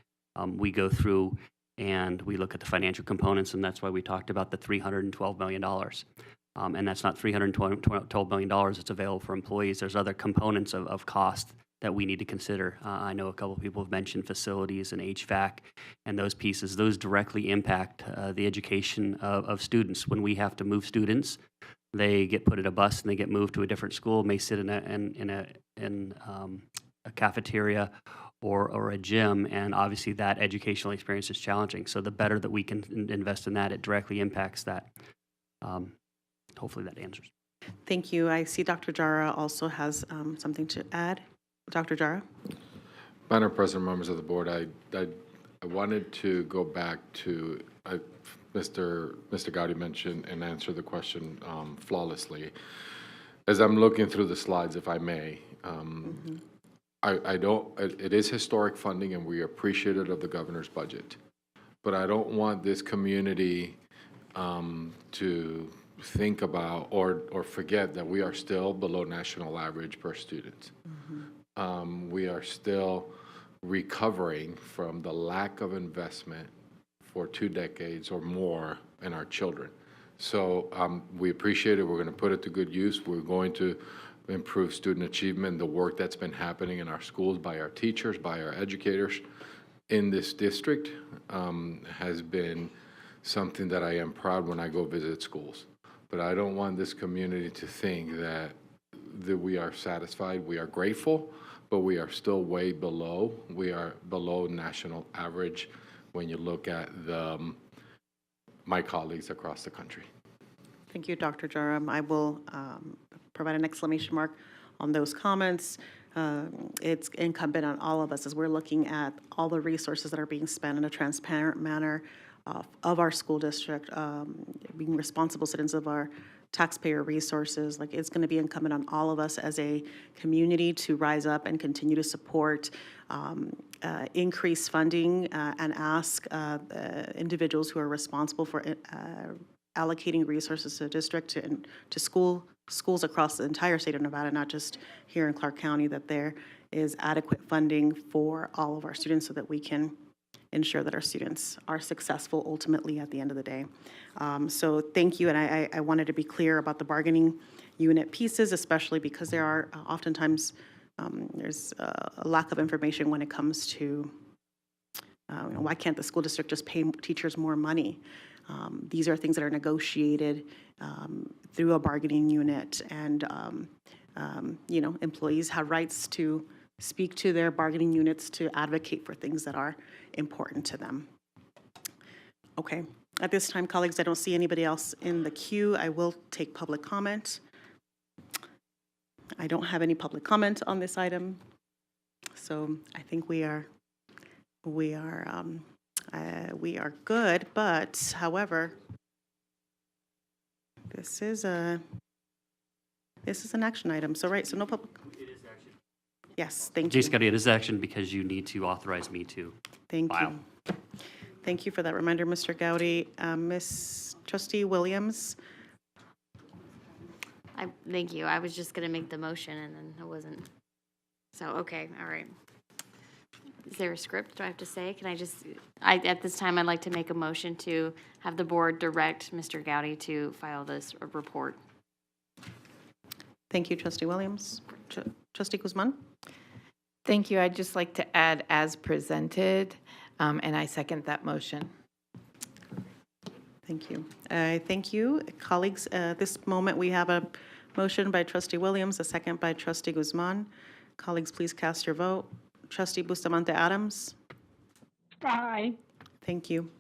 We go through and we look at the financial components, and that's why we talked about the $312 million. And that's not $312 million that's available for employees. There's other components of cost that we need to consider. I know a couple of people have mentioned facilities and HVAC, and those pieces. Those directly impact the education of students. When we have to move students, they get put in a bus and they get moved to a different school, may sit in a cafeteria or a gym, and obviously that educational experience is challenging. So the better that we can invest in that, it directly impacts that. Hopefully that answers. Thank you. I see Dr. Jara also has something to add. Dr. Jara? Madam President, members of the board, I wanted to go back to Mr. Gowdy mentioned and answer the question flawlessly. As I'm looking through the slides, if I may, it is historic funding, and we appreciate it of the governor's budget, but I don't want this community to think about or forget that we are still below national average per student. We are still recovering from the lack of investment for 2 decades or more in our children. So we appreciate it. We're going to put it to good use. We're going to improve student achievement. The work that's been happening in our schools by our teachers, by our educators in this district has been something that I am proud when I go visit schools. But I don't want this community to think that that we are satisfied, we are grateful, but we are still way below. We are below national average when you look at my colleagues across the country. Thank you, Dr. Jara. I will provide an exclamation mark on those comments. It's incumbent on all of us as we're looking at all the resources that are being spent in a transparent manner of our school district, being responsible citizens of our taxpayer resources. Like, it's going to be incumbent on all of us as a community to rise up and continue to support increase funding and ask individuals who are responsible for allocating resources to the district and to schools across the entire state of Nevada, not just here in Clark County, that there is adequate funding for all of our students so that we can ensure that our students are successful ultimately at the end of the day. So thank you, and I wanted to be clear about the bargaining unit pieces, especially because there are oftentimes there's a lack of information when it comes to why can't the school district just pay teachers more money? These are things that are negotiated through a bargaining unit, and employees have rights to speak to their bargaining units to advocate for things that are important to them. Okay, at this time, colleagues, I don't see anybody else in the queue. I will take public comment. I don't have any public comment on this item, so I think we are good, but however, this is an action item. So no public. It is action. Yes, thank you. Jason Gowdy, it is action because you need to authorize me to Thank file. you. Thank you for that reminder, Mr. Gowdy. Ms. Trustee Williams. Thank you. I was just gonna make the motion and then it wasn't. So, okay, all right. Is there a script do I have to say? Can at this time, I'd like to make a motion to have the board direct Mr. Gowdy to file this report. Thank you, Trustee Williams. Trustee Guzman. Thank you. I'd just like to add as presented, and I second that motion. Thank you. Thank you, colleagues. At this moment, we have a motion by Trustee Williams, a second by Trustee Guzman. Colleagues, please cast your vote. Trustee Bustamante Adams. Aye. Thank you.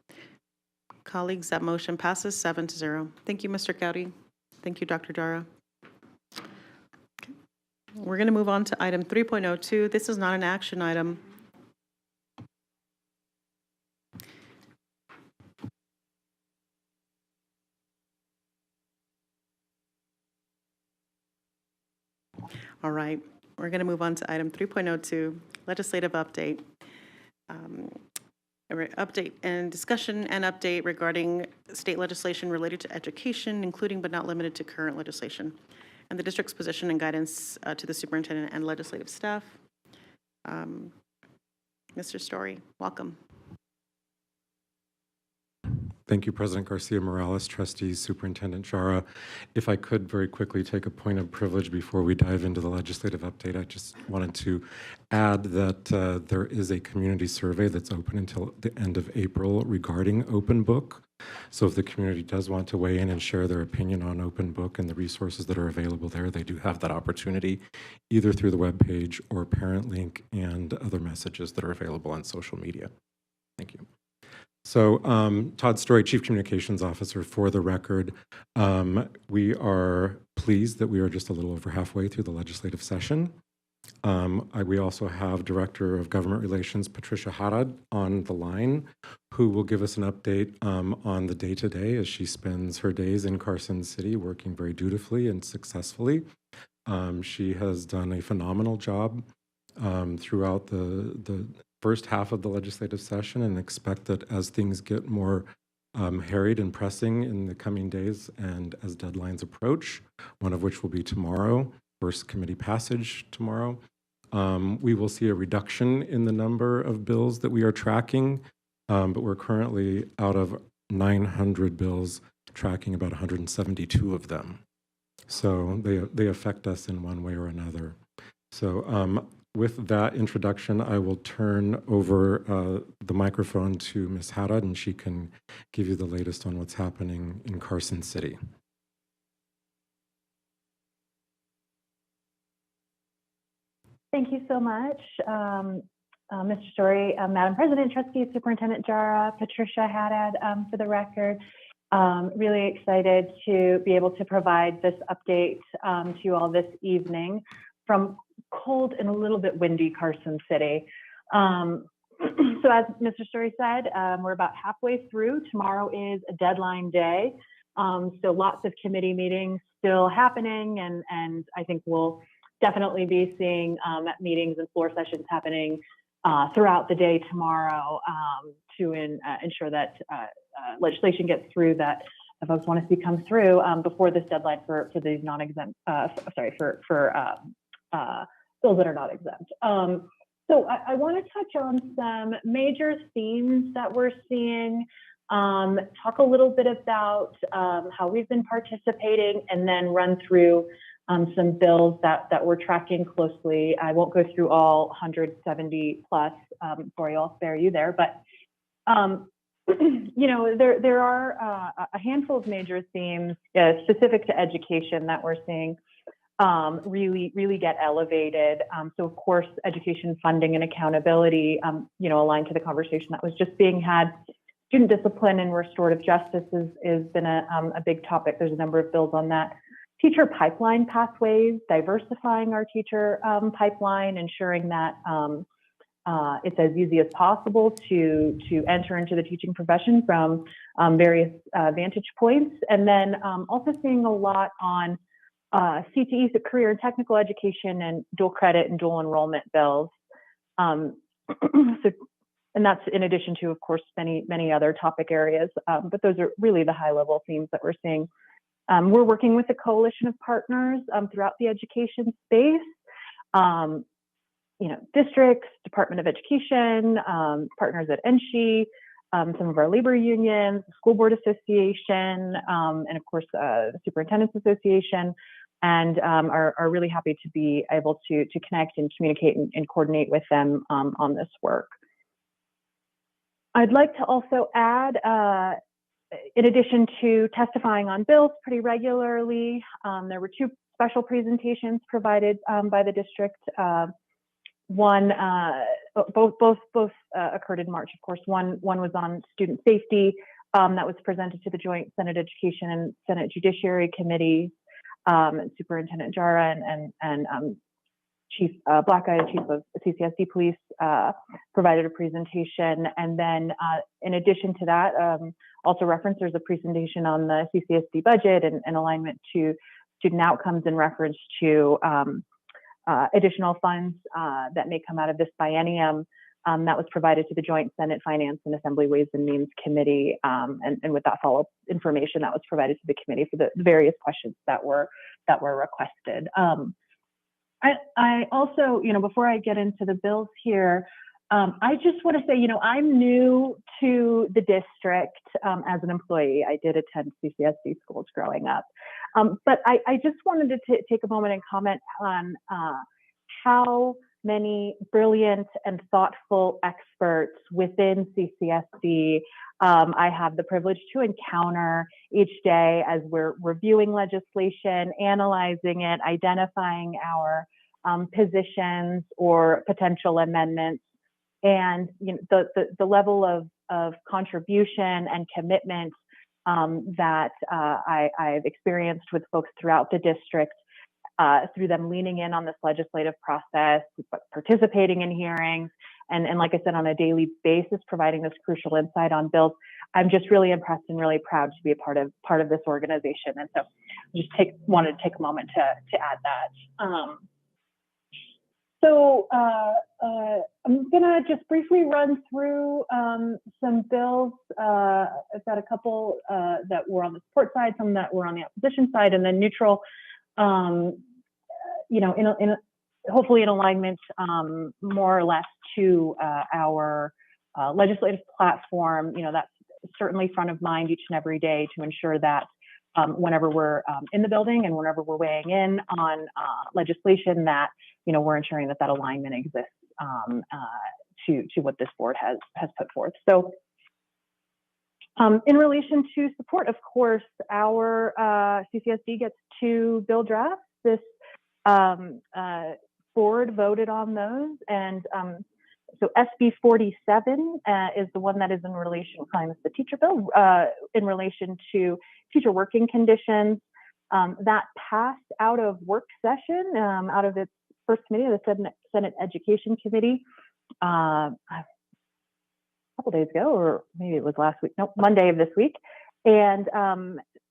Colleagues, that motion passes 7-0. Thank you, Mr. Gowdy. Thank you, Dr. Jara. Okay. We're going to move on to item 3.02. This is not an action item. All right, we're going to move on to item 3.02, legislative update. Update and discussion and update regarding state legislation related to education, including but not limited to current legislation, and the district's position and guidance to the superintendent and legislative staff. Mr. Story, welcome. Thank you, President Garcia Morales, Trustees, Superintendent Jara. If I could very quickly take a point of privilege before we dive into the legislative update, I just wanted to add that there is a community survey that's open until the end of April regarding Open Book. So if the community does want to weigh in and share their opinion on Open Book and the resources that are available there, they do have that opportunity, either through the webpage or parent link and other messages that are available on social media. Thank you. So Todd Story, Chief Communications Officer, for the record, we are pleased that we are just a little over halfway through the legislative session. We also have Director of Government Relations, Patricia Harad, on the line, who will give us an update on the day-to-day as she spends her days in Carson City working very dutifully and successfully. She has done a phenomenal job throughout the first half of the legislative session, and expect that as things get more harried and pressing in the coming days and as deadlines approach, one of which will be tomorrow, first committee passage tomorrow, we will see a reduction in the number of bills that we are tracking, but we're currently out of 900 bills, tracking about 172 of them. So they affect us in one way or another. So with that introduction, I will turn over the microphone to Ms. Harad, and she can give you the latest on what's happening in Carson City. Thank you so much, Mr. Story, Madam President, Trustees, Superintendent Jara, Patricia Haddad, for the record. Really excited to be able to provide this update to you all this evening from cold and a little bit windy Carson City. So as Mr. Story said, we're about halfway through. Tomorrow is a deadline day. So lots of committee meetings still happening, and I think we'll definitely be seeing meetings and floor sessions happening throughout the day tomorrow to ensure that legislation gets through that folks want to see come through before this deadline for these non-exempt, for bills that are not exempt. So I want to touch on some major themes that we're seeing, talk a little bit about how we've been participating, and then run through some bills that we're tracking closely. I won't go through all 170 plus for you. I'll spare you there, but you know, there are a handful of major themes specific to education that we're seeing really get elevated. So of course, education funding and accountability, you know, aligned to the conversation that was just being had. Student discipline and restorative justice has been a big topic. There's a number of bills on that. Teacher pipeline pathways, diversifying our teacher pipeline, ensuring that it's as easy as possible to enter into the teaching profession from various vantage points. And then also seeing a lot on CTE, so career and technical education, and dual credit and dual enrollment bills. And that's in addition to, of course, many other topic areas. But those are really the high level themes that we're seeing. We're working with a coalition of partners throughout the education space. You know, districts, Department of Education, partners at NSHE, some of our labor unions, the School Board Association, and of course, the Superintendent's Association, and are really happy to be able to connect and communicate and coordinate with them on this work. I'd like to also add, in addition to testifying on bills pretty regularly, there were two special presentations provided by the district. One, both occurred in March, of course. One was on student safety that was presented to the Joint Senate Education and Senate Judiciary Committee. Superintendent Jara and Chief Blackeye, Chief of CCSD Police, provided a presentation. And then in addition to that, also referenced, there's a presentation on the CCSD budget and alignment to student outcomes in reference to additional funds that may come out of this biennium. That was provided to the Joint Senate Finance and Assembly Ways and Means Committee, and with that follow-up information that was provided to the committee for the various questions that were requested. I also, you know, before I get into the bills here, I just want to say, you know, I'm new to the district as an employee. I did attend CCSD schools growing up, but I just wanted to take a moment and comment on how many brilliant and thoughtful experts within CCSD I have the privilege to encounter each day as we're reviewing legislation, analyzing it, identifying our positions or potential amendments. And you know, the level of contribution and commitment that I've experienced with folks throughout the district, through them leaning in on this legislative process, participating in hearings, and like I said, on a daily basis, providing this crucial insight on bills. I'm just really impressed and really proud to be a part of this organization. And so just wanted to take a moment to add that. So I'm gonna just briefly run through some bills. I've got a couple that were on the support side, some that were on the opposition side, and then neutral. You know, hopefully in alignment more or less to our legislative platform. You know, that's certainly front of mind each and every day to ensure that whenever we're in the building and whenever we're weighing in on legislation, that, you know, we're ensuring that alignment exists to what this board has put forth. So in relation to support, of course, our CCSD gets 2 bill drafts. This board voted on those, and so SB 47 is the one that is in relation, calling this the teacher bill, in relation to teacher working conditions. That passed out of work session, out of its first committee, the Senate Education Committee, a couple days ago, or maybe it was last week, nope, Monday of this week, and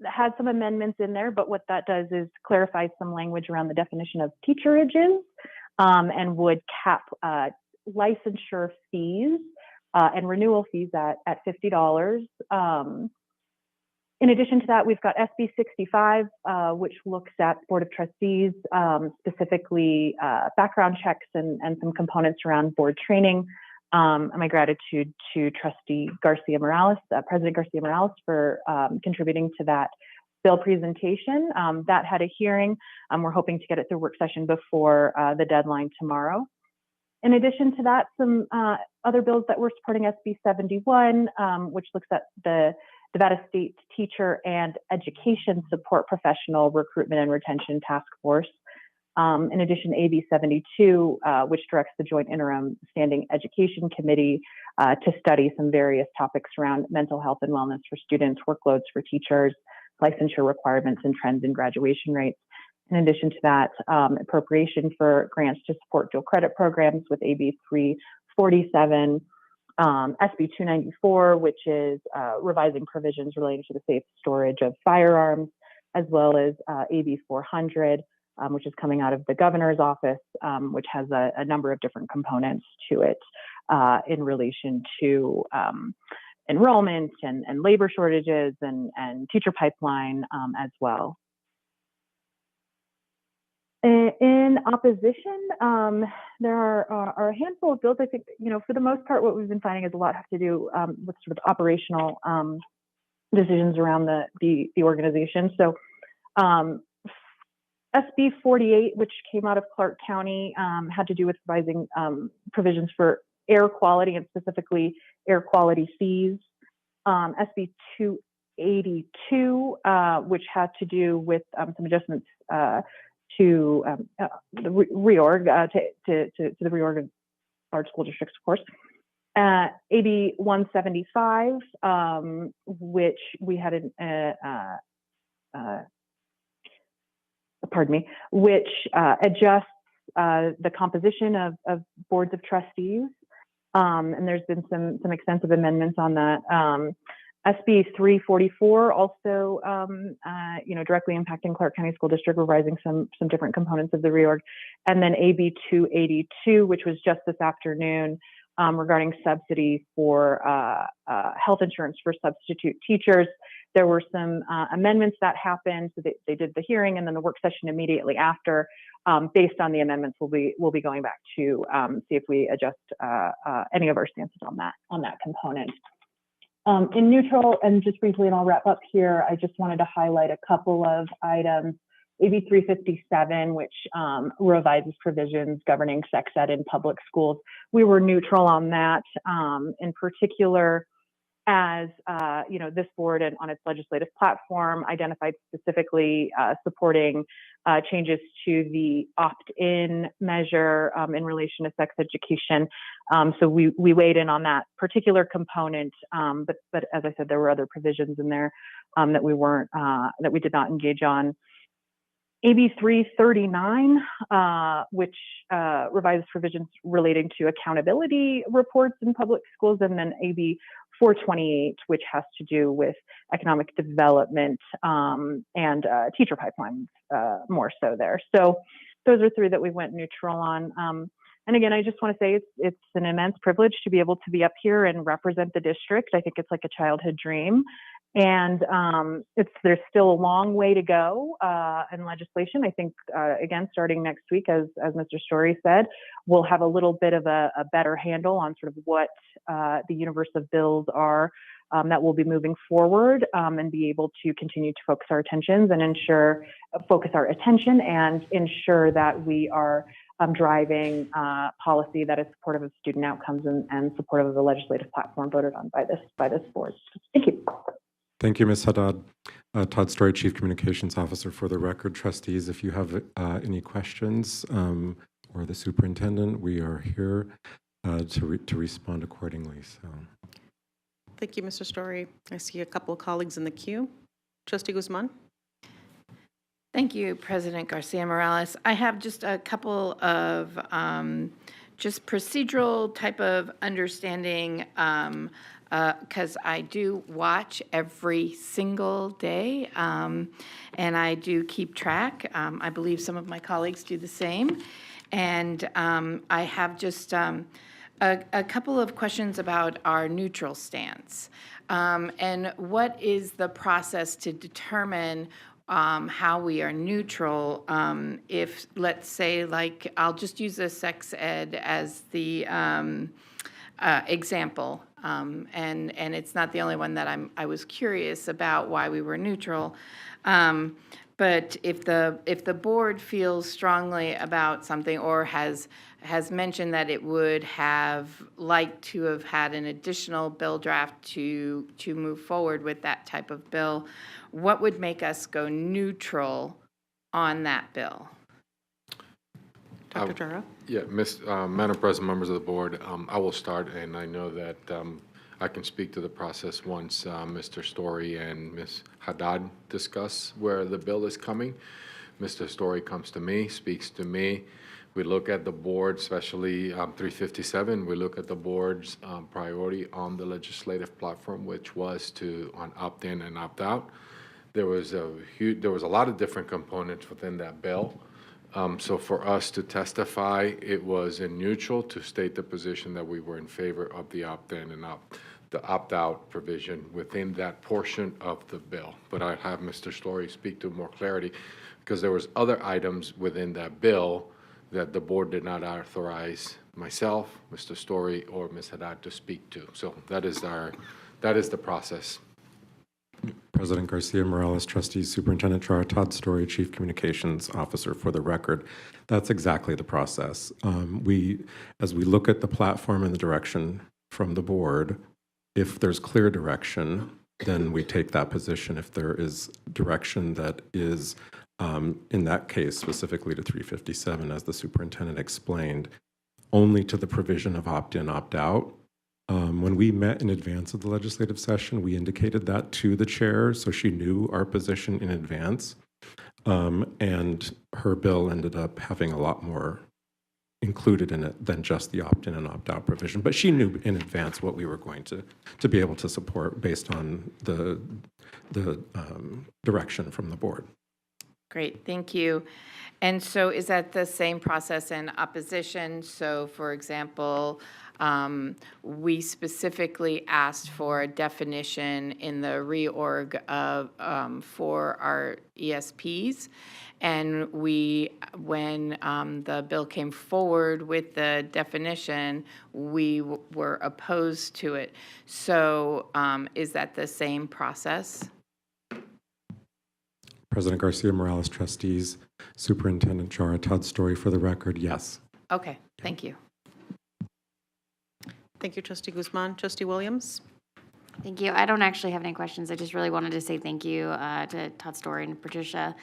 had some amendments in there, but what that does is clarify some language around the definition of teacherages, and would cap licensure fees and renewal fees at $50. In addition to that, we've got SB 65, which looks at Board of Trustees, specifically background checks and some components around board training. And my gratitude to Trustee Garcia Morales, President Garcia Morales, for contributing to that bill presentation. That had a hearing. We're hoping to get it through work session before the deadline tomorrow. In addition to that, some other bills that we're supporting, SB 71, which looks at the Nevada State Teacher and Education Support Professional Recruitment and Retention Task Force. In addition, AB 72, which directs the Joint Interim Standing Education Committee to study some various topics around mental health and wellness for students, workloads for teachers, licensure requirements, and trends in graduation rates. In addition to that, appropriation for grants to support dual credit programs with AB 347, SB 294, which is revising provisions relating to the safe storage of firearms, as well as AB 400, which is coming out of the governor's office, which has a number of different components to it in relation to enrollment and labor shortages and teacher pipeline as well. In opposition, there are a handful of bills. I think, for the most part, what we've been finding is a lot have to do with sort of operational decisions around the organization. So SB 48, which came out of Clark County, had to do with revising provisions for air quality and specifically air quality fees. SB 282, which had to do with some adjustments to the reorg, to the reorg of large school districts, of course. AB 175, which we had which adjusts the composition of boards of trustees. And there's been some extensive amendments on that. SB 344 also, directly impacting Clark County School District, revising some different components of the reorg. And then AB 282, which was just this afternoon, regarding subsidy for health insurance for substitute teachers. There were some amendments that happened. So they did the hearing, and then the work session immediately after. Based on the amendments, we'll be going back to see if we adjust any of our stances on that component. In neutral, and just briefly, and I'll wrap up here, I just wanted to highlight a couple of items. AB 357, which revises provisions governing sex ed in public schools. We were neutral on that, in particular, as this board and on its legislative platform identified specifically supporting changes to the opt-in measure in relation to sex education. So we weighed in on that particular component, but as I said, there were other provisions in there that we did not engage on. AB 339, which revises provisions relating to accountability reports in public schools, and then AB 428, which has to do with economic development and teacher pipelines, more so there. So those are three that we went neutral on. And again, I just want to say it's an immense privilege to be able to be up here and represent the district. I think it's like a childhood dream. And there's still a long way to go in legislation. I think, again, starting next week, as Mr. Story said, we'll have a little bit of a better handle on sort of what the universe of bills are that will be moving forward, and be able to continue to focus our attention and ensure that we are driving policy that is supportive of student outcomes and supportive of the legislative platform voted on by this board. Thank you. Thank you, Ms. Haddad. Todd Story, Chief Communications Officer. For the record, trustees, if you have any questions or the superintendent, we are here to respond accordingly. So, Thank you, Mr. Story. I see a couple of colleagues in the queue. Trustee Guzman? Thank you, President Garcia Morales. I have just a couple of just procedural type of understanding, because I do watch every single day, and I do keep track. I believe some of my colleagues do the same. And I have just a couple of questions about our neutral stance. And what is the process to determine how we are neutral if, let's say, like, I'll just use the sex ed as the example, and it's not the only one that I was curious about why we were neutral. But if the board feels strongly about something or has mentioned that it would have liked to have had an additional bill draft to move forward with that type of bill, what would make us go neutral on that bill? Dr. Jara? Yeah, Madam President, members of the board, I will start, and I know that I can speak to the process once Mr. Story and Ms. Haddad discuss where the bill is coming. Mr. Story comes to me, speaks to me. We look at the board, especially 357. We look at the board's priority on the legislative platform, which was on opt-in and opt-out. There was a lot of different components within that bill. So for us to testify, it was in neutral to state the position that we were in favor of the opt-in and the opt-out provision within that portion of the bill. But I have Mr. Story speak to more clarity because there was other items within that bill that the board did not authorize myself, Mr. Story, or Ms. Haddad to speak to. So that is the process. President Garcia Morales, Trustees, Superintendent Chara, Todd Story, Chief Communications Officer, for the record. That's exactly the process. As we look at the platform and the direction from the board, if there's clear direction, then we take that position. If there is direction that is, in that case, specifically to 357, as the superintendent explained, only to the provision of opt-in, opt-out. When we met in advance of the legislative session, we indicated that to the chair, so she knew our position in advance. And her bill ended up having a lot more included in it than just the opt-in and opt-out provision. But she knew in advance what we were going to be able to support based on the direction from the board. Great, thank you. And so is that the same process in opposition? So, for example, we specifically asked for a definition in the reorg for our ESPs. And when the bill came forward with the definition, we were opposed to it. So is that the same process? President Garcia Morales, Trustees, Superintendent Chara, Todd Story, for the record, yes. Okay, thank you. Thank you, Trustee Guzman. Trustee Williams? Thank you. I don't actually have any questions. I just really wanted to say thank you to Todd Story and Patricia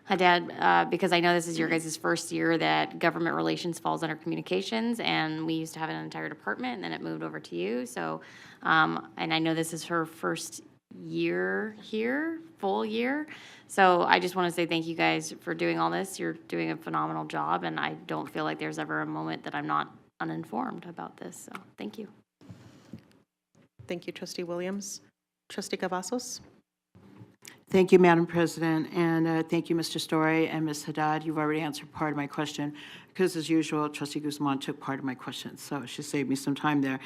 Haddad, because I know this is your guys' first year that government relations falls under communications, and we used to have an entire department, and then it moved over to you. So, and I know this is her first year here, full year. So I just want to say thank you guys for doing all this. You're doing a phenomenal job, and I don't feel like there's ever a moment that I'm not uninformed about this. So thank you. Thank you, Trustee Williams. Trustee Cavazos? Thank you, Madam President, and thank you, Mr. Story and Ms. Haddad. You've already answered part of my question, because as usual, Trustee Guzman took part of my question, so she saved me some time there.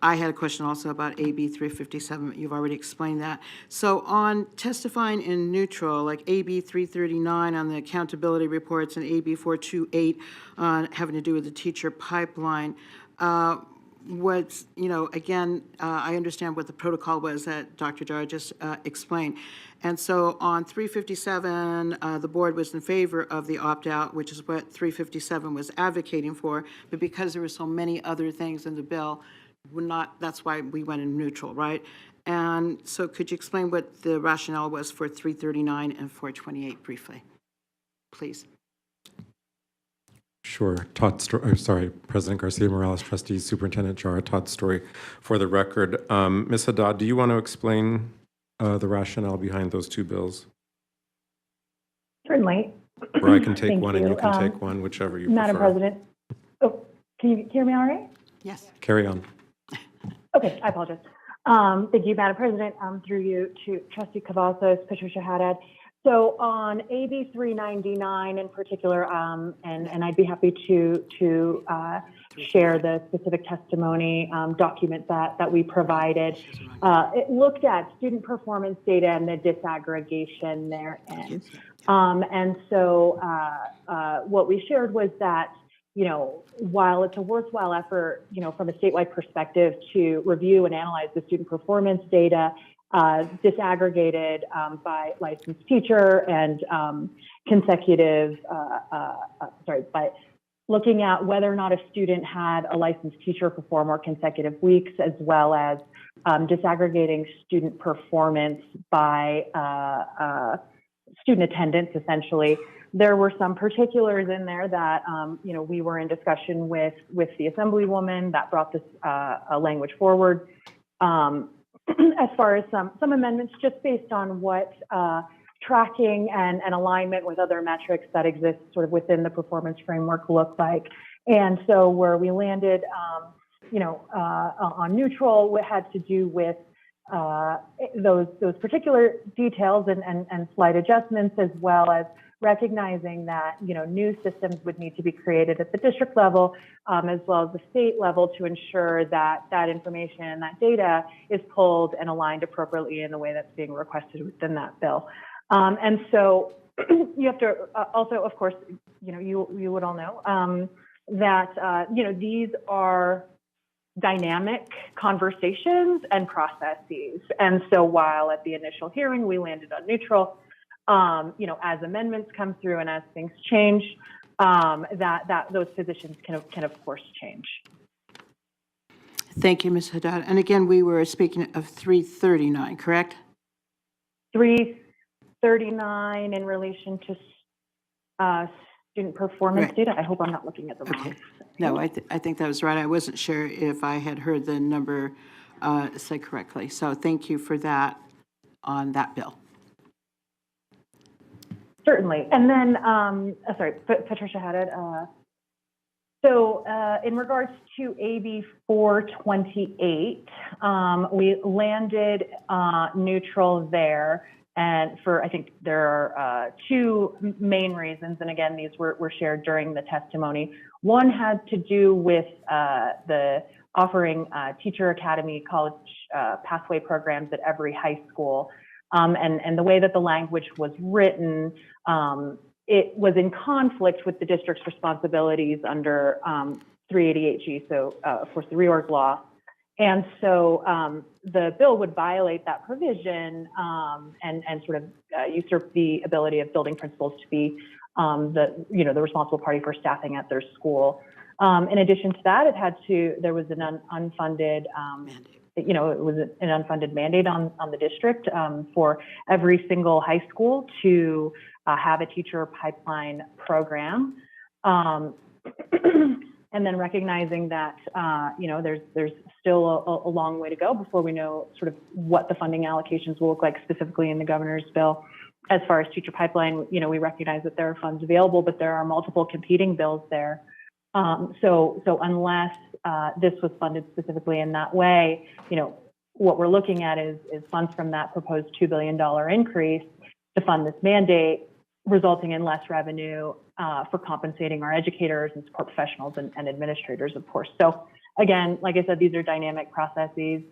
I had a question also about AB 357. You've already explained that. So on testifying in neutral, like AB 339 on the accountability reports and AB 428 having to do with the teacher pipeline, what's, again, I understand what the protocol was that Dr. Jara just explained. And so on 357, the board was in favor of the opt-out, which is what 357 was advocating for. But because there were so many other things in the bill, that's why we went in neutral, right? And so could you explain what the rationale was for 339 and 428 briefly, please? Sure. Sorry, President Garcia Morales, Trustees, Superintendent Jara, Todd Story. For the record, Ms. Haddad, do you want to explain the rationale behind those two bills? Certainly. Or I can take Thank one and you can you. take one, whichever you Madam prefer. President. Oh, can you hear me all right? Yes. Carry on. Okay, I apologize. Thank you, Madam President. Through you to Trustee Cavazos, Patricia Haddad. So on AB 399 in particular, and I'd be happy to share the specific testimony document that we provided. It looked at student performance data and the disaggregation therein. And so what we shared was that, you know, while it's a worthwhile effort, you know, from a statewide perspective to review and analyze the student performance data, disaggregated by licensed teacher and by looking at whether or not a student had a licensed teacher for 4 more consecutive weeks, as well as disaggregating student performance by student attendance, essentially. There were some particulars in there that, you know, we were in discussion with the Assemblywoman that brought this language forward. As far as some amendments, just based on what tracking and alignment with other metrics that exist sort of within the performance framework look like. And so where we landed, you know, on neutral, it had to do with those particular details and slight adjustments, as well as recognizing that, you know, new systems would need to be created at the district level, as well as the state level, to ensure that that information and that data is pulled and aligned appropriately in the way that's being requested within that bill. And so you have to also, of course, you know, you would all know that, you know, these are dynamic conversations and processes. And so while at the initial hearing we landed on neutral, you know, as amendments come through and as things change, that those positions can of course change. Thank you, Ms. Haddad. And again, we were speaking of 339, correct? 339 in relation to student performance Right. data. I hope I'm not looking at the wrong. Okay. No, I think that was right. I wasn't sure if I had heard the number said correctly. So thank you for that on that bill. Certainly. And then, sorry, Patricia Haddad. So in regards to AB 428, we landed neutral there. And for, I think there are 2 main reasons. And again, these were shared during the testimony. One had to do with the offering teacher academy college pathway programs at every high school. And the way that the language was written, it was in conflict with the district's responsibilities under 388G, so of course the reorg law. And so the bill would violate that provision and sort of usurp the ability of building principals to be the responsible party for staffing at their school. In addition to that, there was an unfunded it was an unfunded mandate on the district for every single high school to have a teacher pipeline program. And then recognizing that, there's still a long way to go before we know sort of what the funding allocations will look like specifically in the governor's bill. As far as teacher pipeline, we recognize that there are funds available, but there are multiple competing bills there. So unless this was funded specifically in that way, what we're looking at is funds from that proposed $2 billion increase to fund this mandate, resulting in less revenue for compensating our educators and support professionals and administrators, of course. So again, like I said, these are dynamic processes.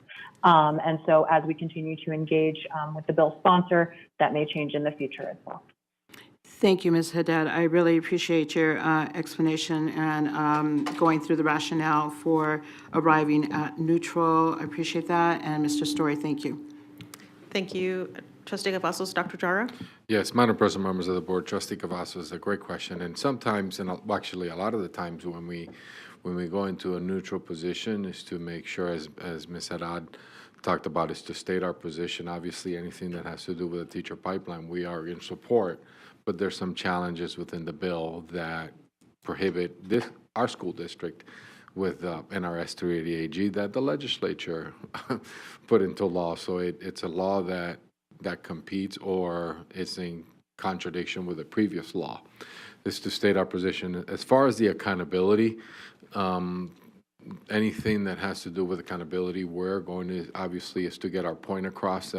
And so as we continue to engage with the bill sponsor, that may change in the future as well. Thank you, Ms. Haddad. I really appreciate your explanation and going through the rationale for arriving at neutral. I appreciate that. And Mr. Story, thank you. Thank you. Trustee Cavazos, Dr. Jara? Yes, Madam President, members of the board, Trustee Cavazos is a great question. And sometimes, and actually a lot of the times when we go into a neutral position is to make sure, as Ms. Haddad talked about, is to state our position. Obviously, anything that has to do with a teacher pipeline, we are in support. But there's some challenges within the bill that prohibit our school district with NRS 380AG that the legislature put into law. So it's a law that competes or is in contradiction with a previous law. This is to state our position. As far as the accountability, anything that has to do with accountability, we're going to, obviously, is to get our point across,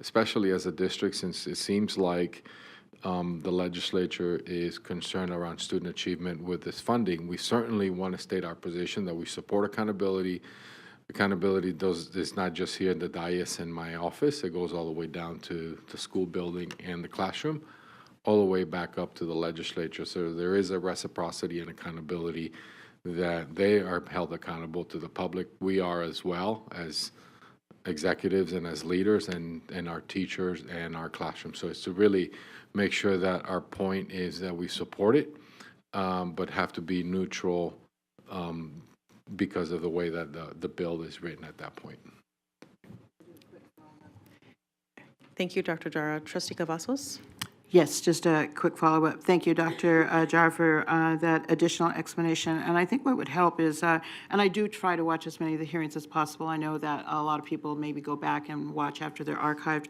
especially as a district, since it seems like the legislature is concerned around student achievement with this funding. We certainly want to state our position that we support accountability. Accountability is not just here in the dais in my office. It goes all the way down to the school building and the classroom, all the way back up to the legislature. So there is a reciprocity and accountability that they are held accountable to the public. We are as well as executives and as leaders and our teachers and our classroom. So it's to really make sure that our point is that we support it, but have to be neutral because of the way that the bill is written at that point. Thank you, Dr. Jara. Trustee Cavazos? Yes, just a quick follow-up. Thank you, Dr. Jar, for that additional explanation. And I think what would help is, and I do try to watch as many of the hearings as possible. I know that a lot of people maybe go back and watch after they're archived.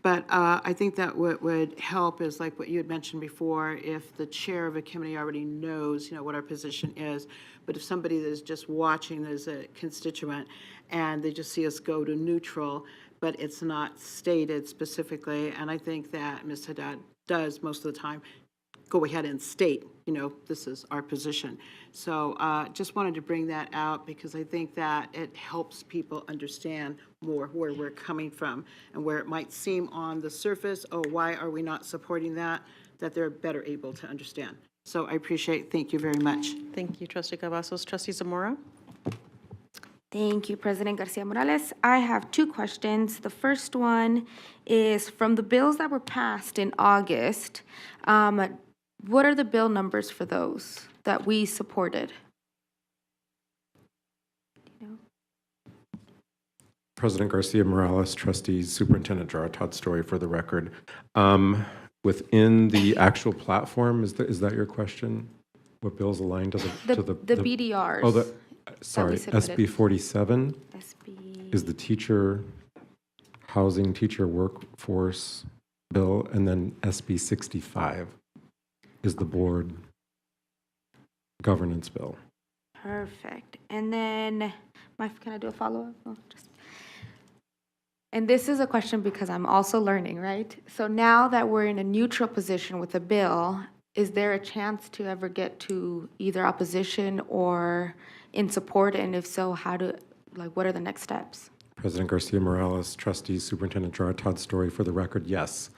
But I think that what would help is like what you had mentioned before, if the chair of a committee already knows, what our position is. But if somebody that is just watching as a constituent and they just see us go to neutral, but it's not stated specifically, and I think that Ms. Haddad does most of the time go ahead and state, this is our position. So just wanted to bring that out because I think that it helps people understand more where we're coming from and where it might seem on the surface, oh, why are we not supporting that they're better able to understand. So I appreciate, thank you very much. Thank you, Trustee Cavazos. Trustee Zamora? Thank you, President Garcia Morales. I have two questions. The first one is from the bills that were passed in August, what are the bill numbers for those that we supported? President Garcia Morales, Trustees, Superintendent Jara, Todd Story for the record. Within the actual platform, is that your question? What bills align to the BDRs. Oh, sorry, submitted. SB 47 SB. is the housing teacher workforce bill, and then SB 65 is the board governance bill. Perfect. And then, can I do a follow-up? And this is a question because I'm also learning, right? So now that we're in a neutral position with a bill, is there a chance to ever get to either opposition or in support? And if so, what are the next steps? President Garcia Morales, Trustees, Superintendent Jara, Todd Story for the record, yes.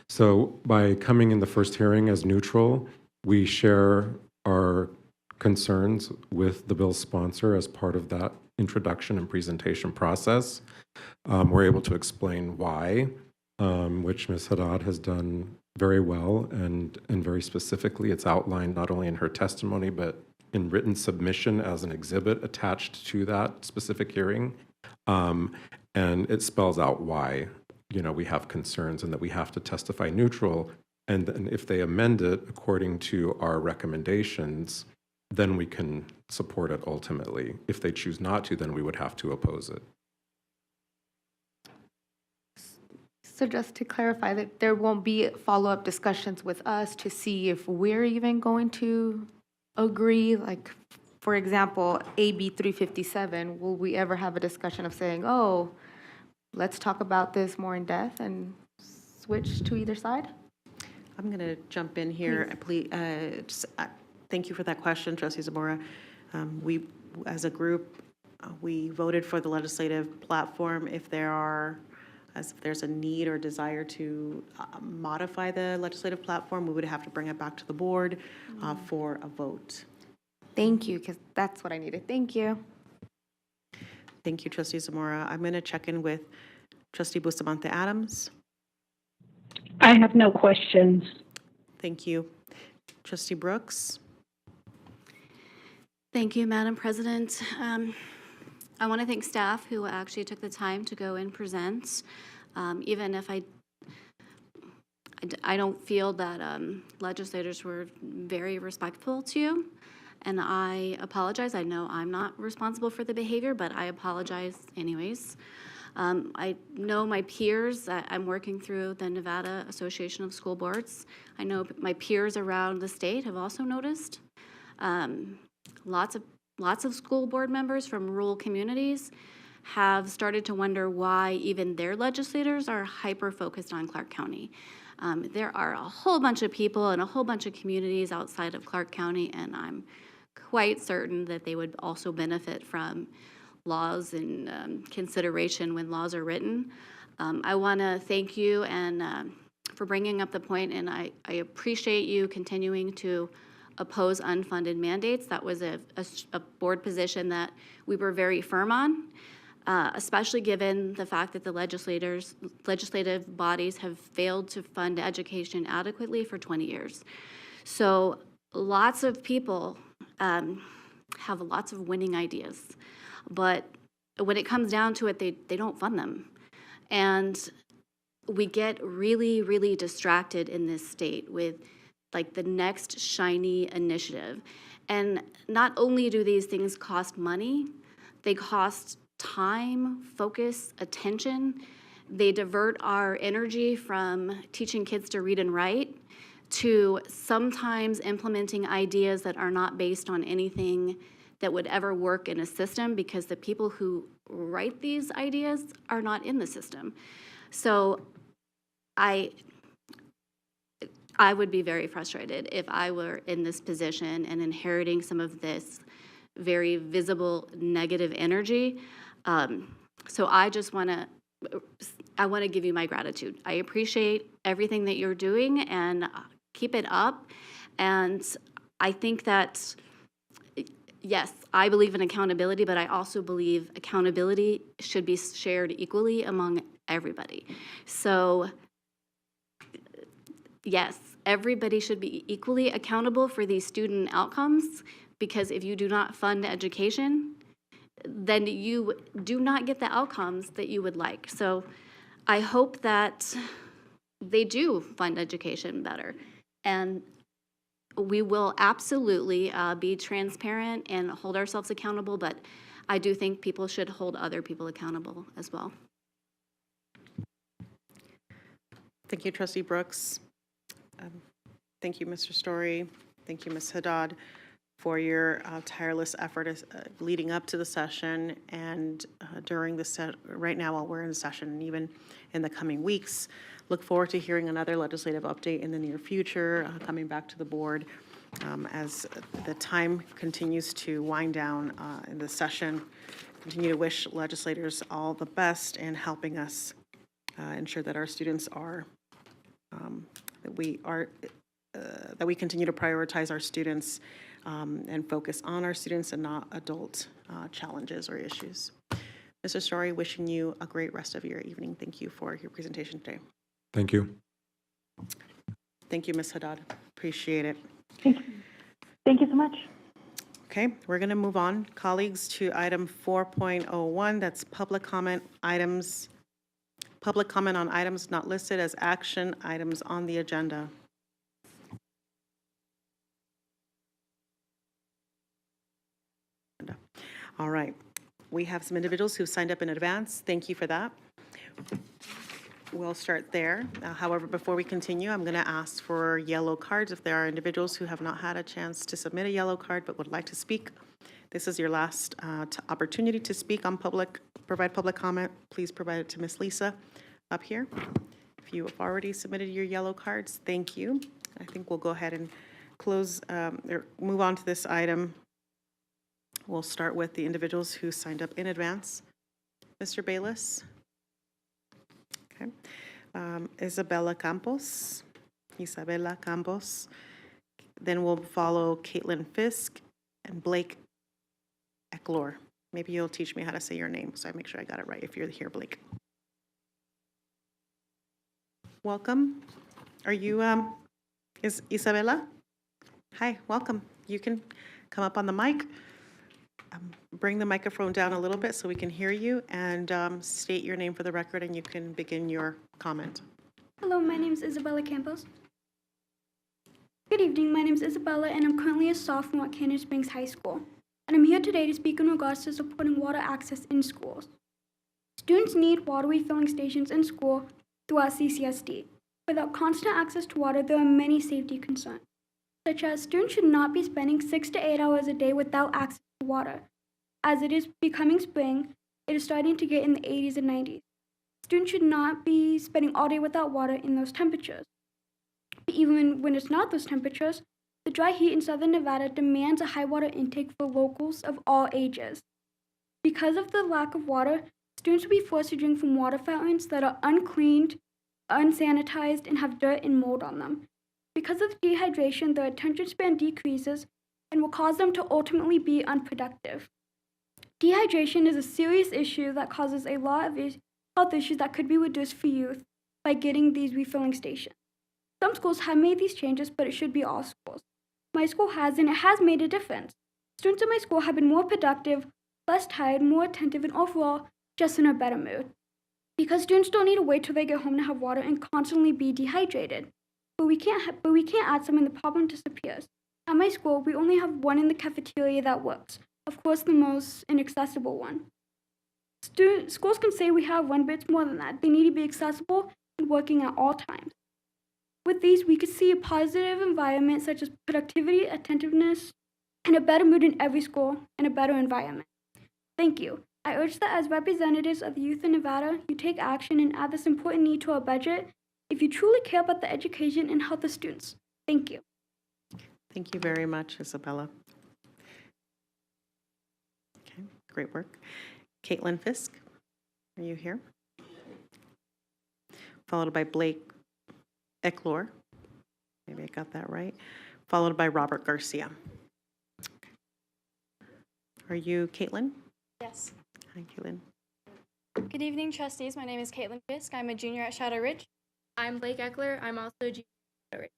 So by coming in the first hearing as neutral, we share our concerns with the bill's sponsor as part of that introduction and presentation process. We're able to explain why, which Ms. Haddad has done very well and very specifically. It's outlined not only in her testimony, but in written submission as an exhibit attached to that specific hearing. And it spells out why, we have concerns and that we have to testify neutral. And then if they amend it according to our recommendations, then we can support it ultimately. If they choose not to, then we would have to oppose it. So just to clarify that there won't be follow-up discussions with us to see if we're even going to agree, like, for example, AB 357, will we ever have a discussion of saying, oh, let's talk about this more in depth and switch to either side? I'm going to jump in here. Please, thank you for that question, Trustee Zamora. We, as a group, we voted for the legislative platform. If there's a need or desire to modify the legislative platform, we would have to bring it back to the board for a vote. Thank you, because that's what I needed. Thank you. Thank you, Trustee Zamora. I'm going to check in with Trustee Bustamante Adams. I have no questions. Thank you. Trustee Brooks. Thank you, Madam President. I want to thank staff who actually took the time to go and present. Even if I I don't feel that legislators were very respectful to you, and I apologize. I know I'm not responsible for the behavior, but I apologize anyways. I know my peers, I'm working through the Nevada Association of School Boards. I know my peers around the state have also noticed. Lots of school board members from rural communities have started to wonder why even their legislators are hyper-focused on Clark County. There are a whole bunch of people and a whole bunch of communities outside of Clark County, and I'm quite certain that they would also benefit from laws and consideration when laws are written. I want to thank you and for bringing up the point, and I appreciate you continuing to oppose unfunded mandates. That was a board position that we were very firm on, especially given the fact that the legislative bodies have failed to fund education adequately for 20 years. So lots of people have lots of winning ideas, but when it comes down to it, they don't fund them. And we get really, really distracted in this state with like the next shiny initiative. And not only do these things cost money, they cost time, focus, attention. They divert our energy from teaching kids to read and write to sometimes implementing ideas that are not based on anything that would ever work in a system, because the people who write these ideas are not in the system. So I would be very frustrated if I were in this position and inheriting some of this very visible negative energy. So I just want to give you my gratitude. I appreciate everything that you're doing, and keep it up. And I think that, yes, I believe in accountability, but I also believe accountability should be shared equally among everybody. So yes, everybody should be equally accountable for these student outcomes, because if you do not fund education, then you do not get the outcomes that you would like. So I hope that they do fund education better. And we will absolutely be transparent and hold ourselves accountable, but I do think people should hold other people accountable as well. Thank you, Trustee Brooks. Thank you, Mr. Story. Thank you, Ms. Haddad, for your tireless effort leading up to the session and during the right now while we're in session, and even in the coming weeks. Look forward to hearing another legislative update in the near future, coming back to the board as the time continues to wind down in the session. Continue to wish legislators all the best in helping us ensure that our students are, that we continue to prioritize our students and focus on our students and not adult challenges or issues. Mr. Story, wishing you a great rest of your evening. Thank you for your presentation today. Thank you. Thank you, Ms. Haddad. Appreciate it. Thank you so much. Okay, we're going to move on, colleagues, to item 4.01. That's public comment items. Public comment on items not listed as action items on the agenda. All right, we have some individuals who signed up in advance. Thank you for that. We'll start there. However, before we continue, I'm going to ask for yellow cards. If there are individuals who have not had a chance to submit a yellow card but would like to speak, this is your last opportunity to speak on provide public comment. Please provide it to Ms. Lisa up here. If you have already submitted your yellow cards, thank you. I think we'll go ahead and close or move on to this item. We'll start with the individuals who signed up in advance. Mr. Bayless. Okay. Isabella Campos. Then we'll follow Caitlin Fisk and Blake Eklor. Maybe you'll teach me how to say your name so I make sure I got it right if you're here, Blake. Welcome. Are you, is Isabella? Hi, welcome. You can come up on the mic. Bring the microphone down a little bit so we can hear you, and state your name for the record, and you can begin your comment. Hello, my name is Isabella Campos. Good evening, my name is Isabella, and I'm currently a sophomore at Cannon Springs High School. And I'm here today to speak in regards to supporting water access in schools. Students need water refilling stations in school throughout CCSD. Without constant access to water, there are many safety concerns, such as students should not be spending 6 to 8 hours a day without access to water. As it is becoming spring, it is starting to get in the 80s and 90s. Students should not be spending all day without water in those temperatures. But even when it's not those temperatures, the dry heat in southern Nevada demands a high water intake for locals of all ages. Because of the lack of water, students will be forced to drink from water fountains that are uncleaned, unsanitized, and have dirt and mold on them. Because of dehydration, their attention span decreases and will cause them to ultimately be unproductive. Dehydration is a serious issue that causes a lot of health issues that could be reduced for youth by getting these refilling stations. Some schools have made these changes, but it should be all schools. My school has, and it has made a difference. Students in my school have been more productive, less tired, more attentive, and overall just in a better mood. Because students don't need to wait till they get home to have water and constantly be dehydrated. But we can't add some and the problem disappears. At my school, we only have one in the cafeteria that works. Of course, the most inaccessible one. Schools can say we have one, but it's more than that. They need to be accessible and working at all times. With these, we could see a positive environment such as productivity, attentiveness, and a better mood in every school and a better environment. Thank you. I urge that as representatives of the youth in Nevada, you take action and add this important need to our budget if you truly care about the education and health of students. Thank you. Thank you very much, Isabella. Okay, great work. Caitlin Fisk, are you here? Followed by Blake Ecklor, maybe I got that right, followed by Robert Garcia. Are you Caitlin? Yes. Hi, Caitlin. Good evening, trustees. My name is Caitlin Fisk. I'm a junior at Shadow Ridge. I'm Blake Eckler. I'm also a junior at Shadow Ridge.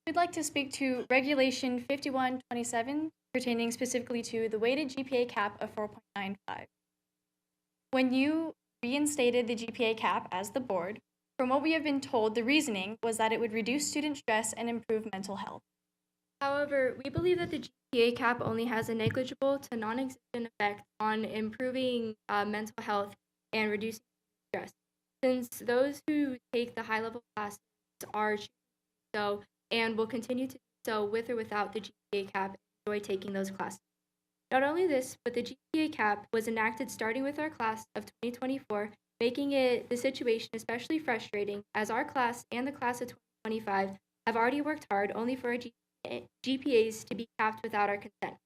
We'd like to speak to Regulation 5127 pertaining specifically to the weighted GPA cap of 4.95. When you reinstated the GPA cap as the board, from what we have been told, the reasoning was that it would reduce student stress and improve mental health. However, we believe that the GPA cap only has a negligible to non-existent effect on improving mental health and reducing stress, since those who take the high-level classes are choosing to do so and will continue to do so with or without the GPA cap and enjoy taking those classes. Not only this, but the GPA cap was enacted starting with our class of 2024, making it the situation especially frustrating as our class and the class of 2025 have already worked hard only for our GPAs to be capped without our consent.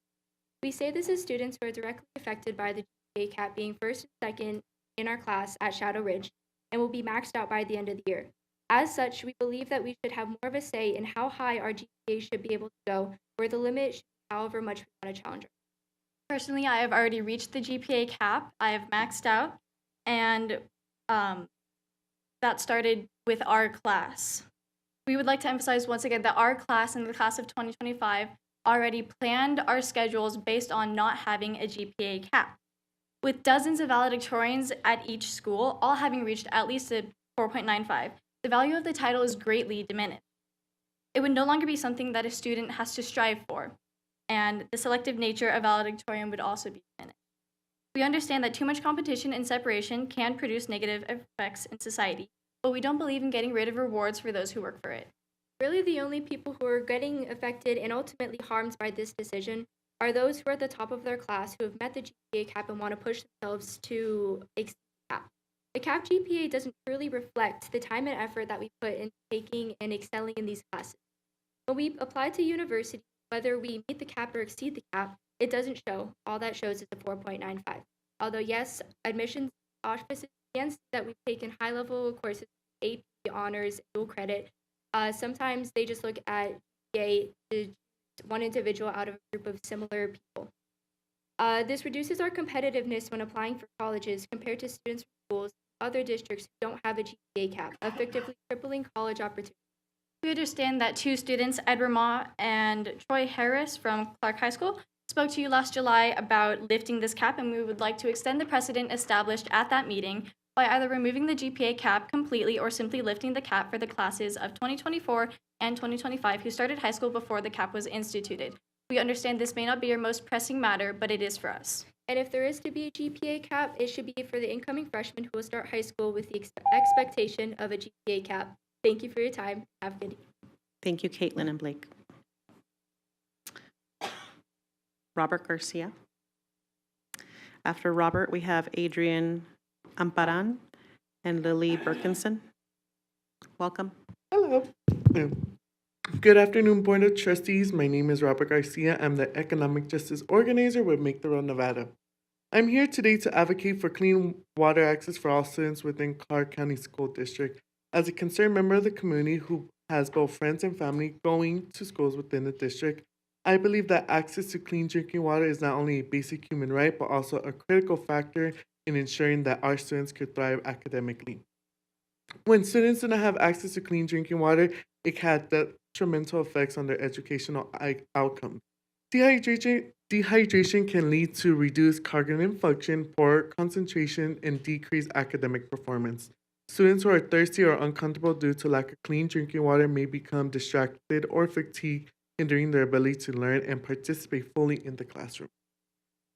We say this as students who are directly affected by the GPA cap being first and second in our class at Shadow Ridge and will be maxed out by the end of the year. As such, we believe that we should have more of a say in how high our GPA should be able to go, where the limit should be however much we want to challenge. Personally, I have already reached the GPA cap. I have maxed out, and that started with our class. We would like to emphasize once again that our class and the class of 2025 already planned our schedules based on not having a GPA cap. With dozens of valedictorians at each school, all having reached at least a 4.95, the value of the title is greatly diminished. It would no longer be something that a student has to strive for, and the selective nature of valedictorian would also be diminished. We understand that too much competition and separation can produce negative effects in society, but we don't believe in getting rid of rewards for those who work for it. Really, the only people who are getting affected and ultimately harmed by this decision are those who are at the top of their class who have met the GPA cap and want to push themselves to exceed the cap. The cap GPA doesn't truly reflect the time and effort that we put into taking and excelling in these classes. When we apply to university, whether we meet the cap or exceed the cap, it doesn't show. All that shows is a 4.95. Although yes, admissions offices can see that we've taken high-level courses, AP, honors, dual credit. Sometimes they just look at GPA to one individual out of a group of similar people. This reduces our competitiveness when applying for colleges compared to students from schools in other districts who don't have a GPA cap, effectively tripling college opportunities. We understand that two students, Edward Ma and Troy Harris from Clark High School, spoke to you last July about lifting this cap, and we would like to extend the precedent established at that meeting by either removing the GPA cap completely or simply lifting the cap for the classes of 2024 and 2025 who started high school before the cap was instituted. We understand this may not be your most pressing matter, but it is for us. And if there is to be a GPA cap, it should be for the incoming freshmen who will start high school with the expectation of a GPA cap. Thank you for your time. Have a good evening. Thank you, Caitlin and Blake. Robert Garcia. After Robert, we have Adrian Amparan and Lily Birkinson. Welcome. Hello. Good afternoon, Board of Trustees. My name is Robert Garcia. I'm the Economic Justice Organizer with Make the Road Nevada. I'm here today to advocate for clean water access for all students within Clark County School District. As a concerned member of the community who has both friends and family going to schools within the district, I believe that access to clean drinking water is not only a basic human right, but also a critical factor in ensuring that our students could thrive academically. When students do not have access to clean drinking water, it can have detrimental effects on their educational outcomes. Dehydration can lead to reduced cognitive function, poor concentration, and decreased academic performance. Students who are thirsty or uncomfortable due to lack of clean drinking water may become distracted or fatigued, hindering their ability to learn and participate fully in the classroom.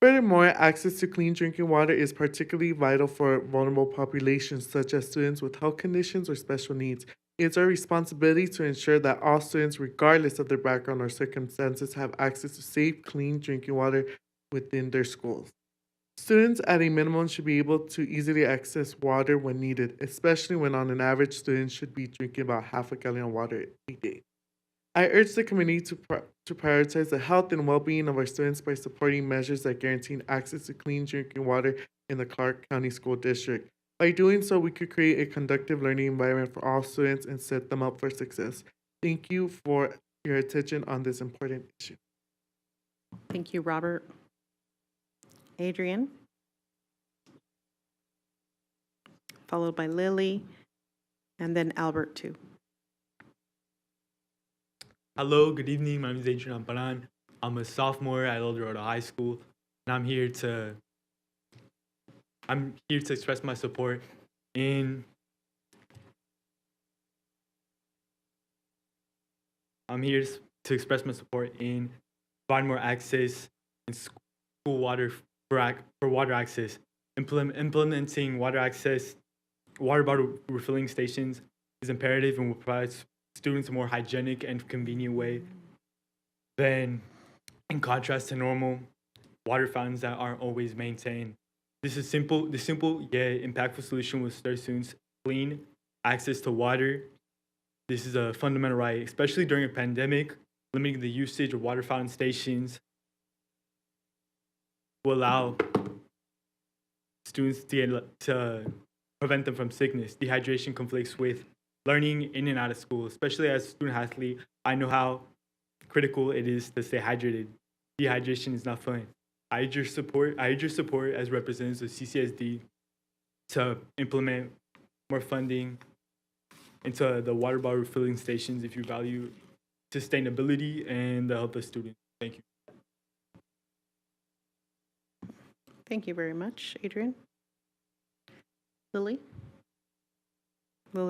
Furthermore, access to clean drinking water is particularly vital for vulnerable populations such as students with health conditions or special needs. It's our responsibility to ensure that all students, regardless of their background or circumstances, have access to safe, clean drinking water within their schools. Students at a minimum should be able to easily access water when needed, especially when on an average student should be drinking about half a gallon of water a day. I urge the committee to prioritize the health and well-being of our students by supporting measures that guarantee access to clean drinking water in the Clark County School District. By doing so, we could create a conducive learning environment for all students and set them up for success. Thank you for your attention on this important issue. Thank you, Robert. Adrian. Followed by Lily, and then Albert too. Hello, good evening. My name is Adrian Amparan. I'm a sophomore at El Dorado High School, and I'm here to express my support in providing more access in school water for water access, implementing water bottle refilling stations is imperative and will provide students a more hygienic and convenient way than in contrast to normal water fountains that aren't always maintained. The simple yet impactful solution will start students clean access to water. This is a fundamental right, especially during a pandemic. Limiting the usage of water fountain stations will allow students to prevent them from sickness. Dehydration conflicts with learning in and out of school, especially as a student athlete. I know how critical it is to stay hydrated. Dehydration is not fun. I urge your support as representatives of CCSD to implement more funding into the water bottle refilling stations if you value sustainability and the health of students. Thank you. Thank you very much, Adrian. Lily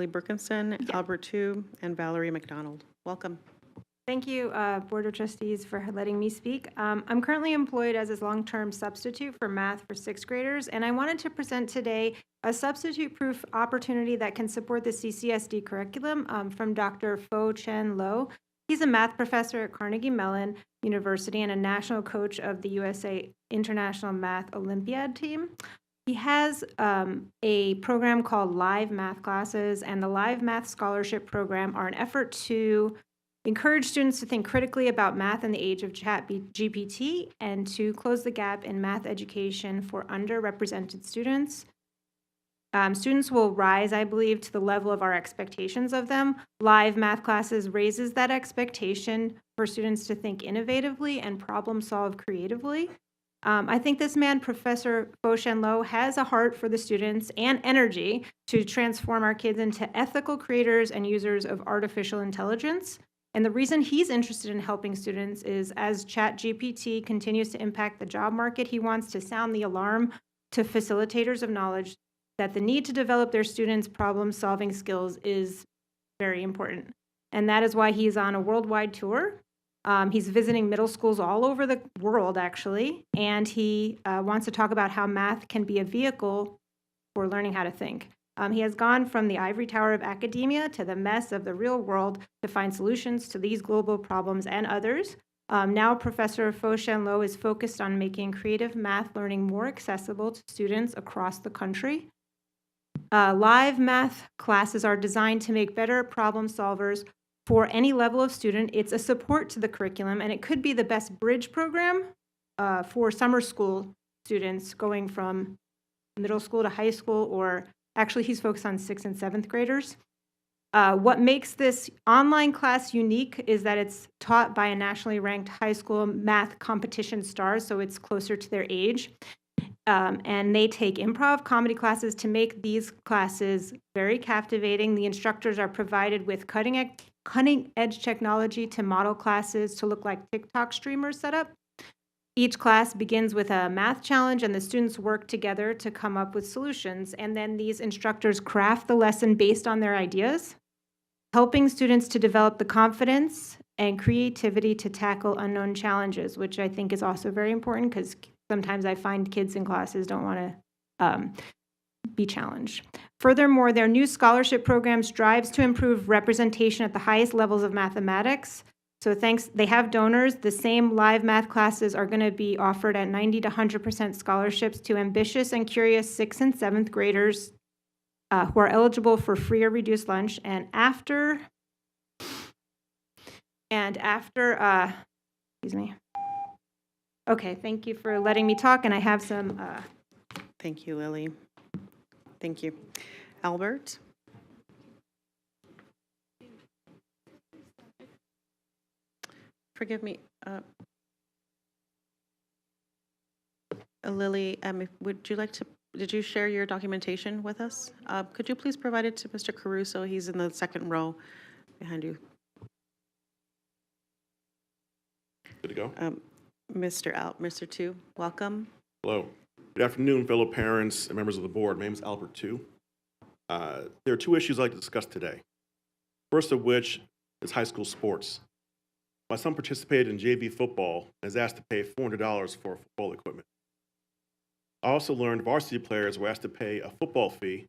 Birkinson, Albert Tu, and Valerie McDonald. Welcome. Thank you, Board of Trustees, for letting me speak. I'm currently employed as a long-term substitute for math for sixth graders, and I wanted to present today a substitute-proof opportunity that can support the CCSD curriculum from Dr. Fo Chen Lo. He's a math professor at Carnegie Mellon University and a national coach of the USA International Math Olympiad team. He has a program called Live Math Classes, and the Live Math Scholarship Program are an effort to encourage students to think critically about math in the age of ChatGPT and to close the gap in math education for underrepresented students. Students will rise, I believe, to the level of our expectations of them. Live math classes raises that expectation for students to think innovatively and problem solve creatively. I think this man, Professor Fo Chen Lo, has a heart for the students and energy to transform our kids into ethical creators and users of artificial intelligence. And the reason he's interested in helping students is as ChatGPT continues to impact the job market, he wants to sound the alarm to facilitators of knowledge that the need to develop their students' problem-solving skills is very important. And that is why he's on a worldwide tour. He's visiting middle schools all over the world, actually, and he wants to talk about how math can be a vehicle for learning how to think. He has gone from the ivory tower of academia to the mess of the real world to find solutions to these global problems and others. Now, Professor Fo Shen Lo is focused on making creative math learning more accessible to students across the country. Live math classes are designed to make better problem solvers for any level of student. It's a support to the curriculum, and it could be the best bridge program for summer school students going from middle school to high school, or actually he's focused on 6th and 7th graders. What makes this online class unique is that it's taught by a nationally ranked high school math competition stars, so it's closer to their age. And they take improv comedy classes to make these classes very captivating. The instructors are provided with cutting edge technology to model classes to look like TikTok streamers setup. Each class begins with a math challenge, and the students work together to come up with solutions. And then these instructors craft the lesson based on their ideas, helping students to develop the confidence and creativity to tackle unknown challenges, which I think is also very important because sometimes I find kids in classes don't want to be challenged. Furthermore, their new scholarship program strives to improve representation at the highest levels of mathematics. So they have donors. The same live math classes are going to be offered at 90 to 100% scholarships to ambitious and curious 6th and 7th graders who are eligible for free or reduced lunch. And after, excuse me. Okay, thank you for letting me talk, and I have some. Thank you, Lily. Thank you. Albert? Forgive me. Lily, would you like to, did you share your documentation with us? Could you please provide it to Mr. Caruso? He's in the second row behind you. Good to go. Mr. Tu, welcome. Hello. Good afternoon, fellow parents and members of the board. My name is Albert Tu. There are two issues I'd like to discuss today. First of which is high school sports. My son participated in JV football and is asked to pay $400 for football equipment. I also learned varsity players were asked to pay a football fee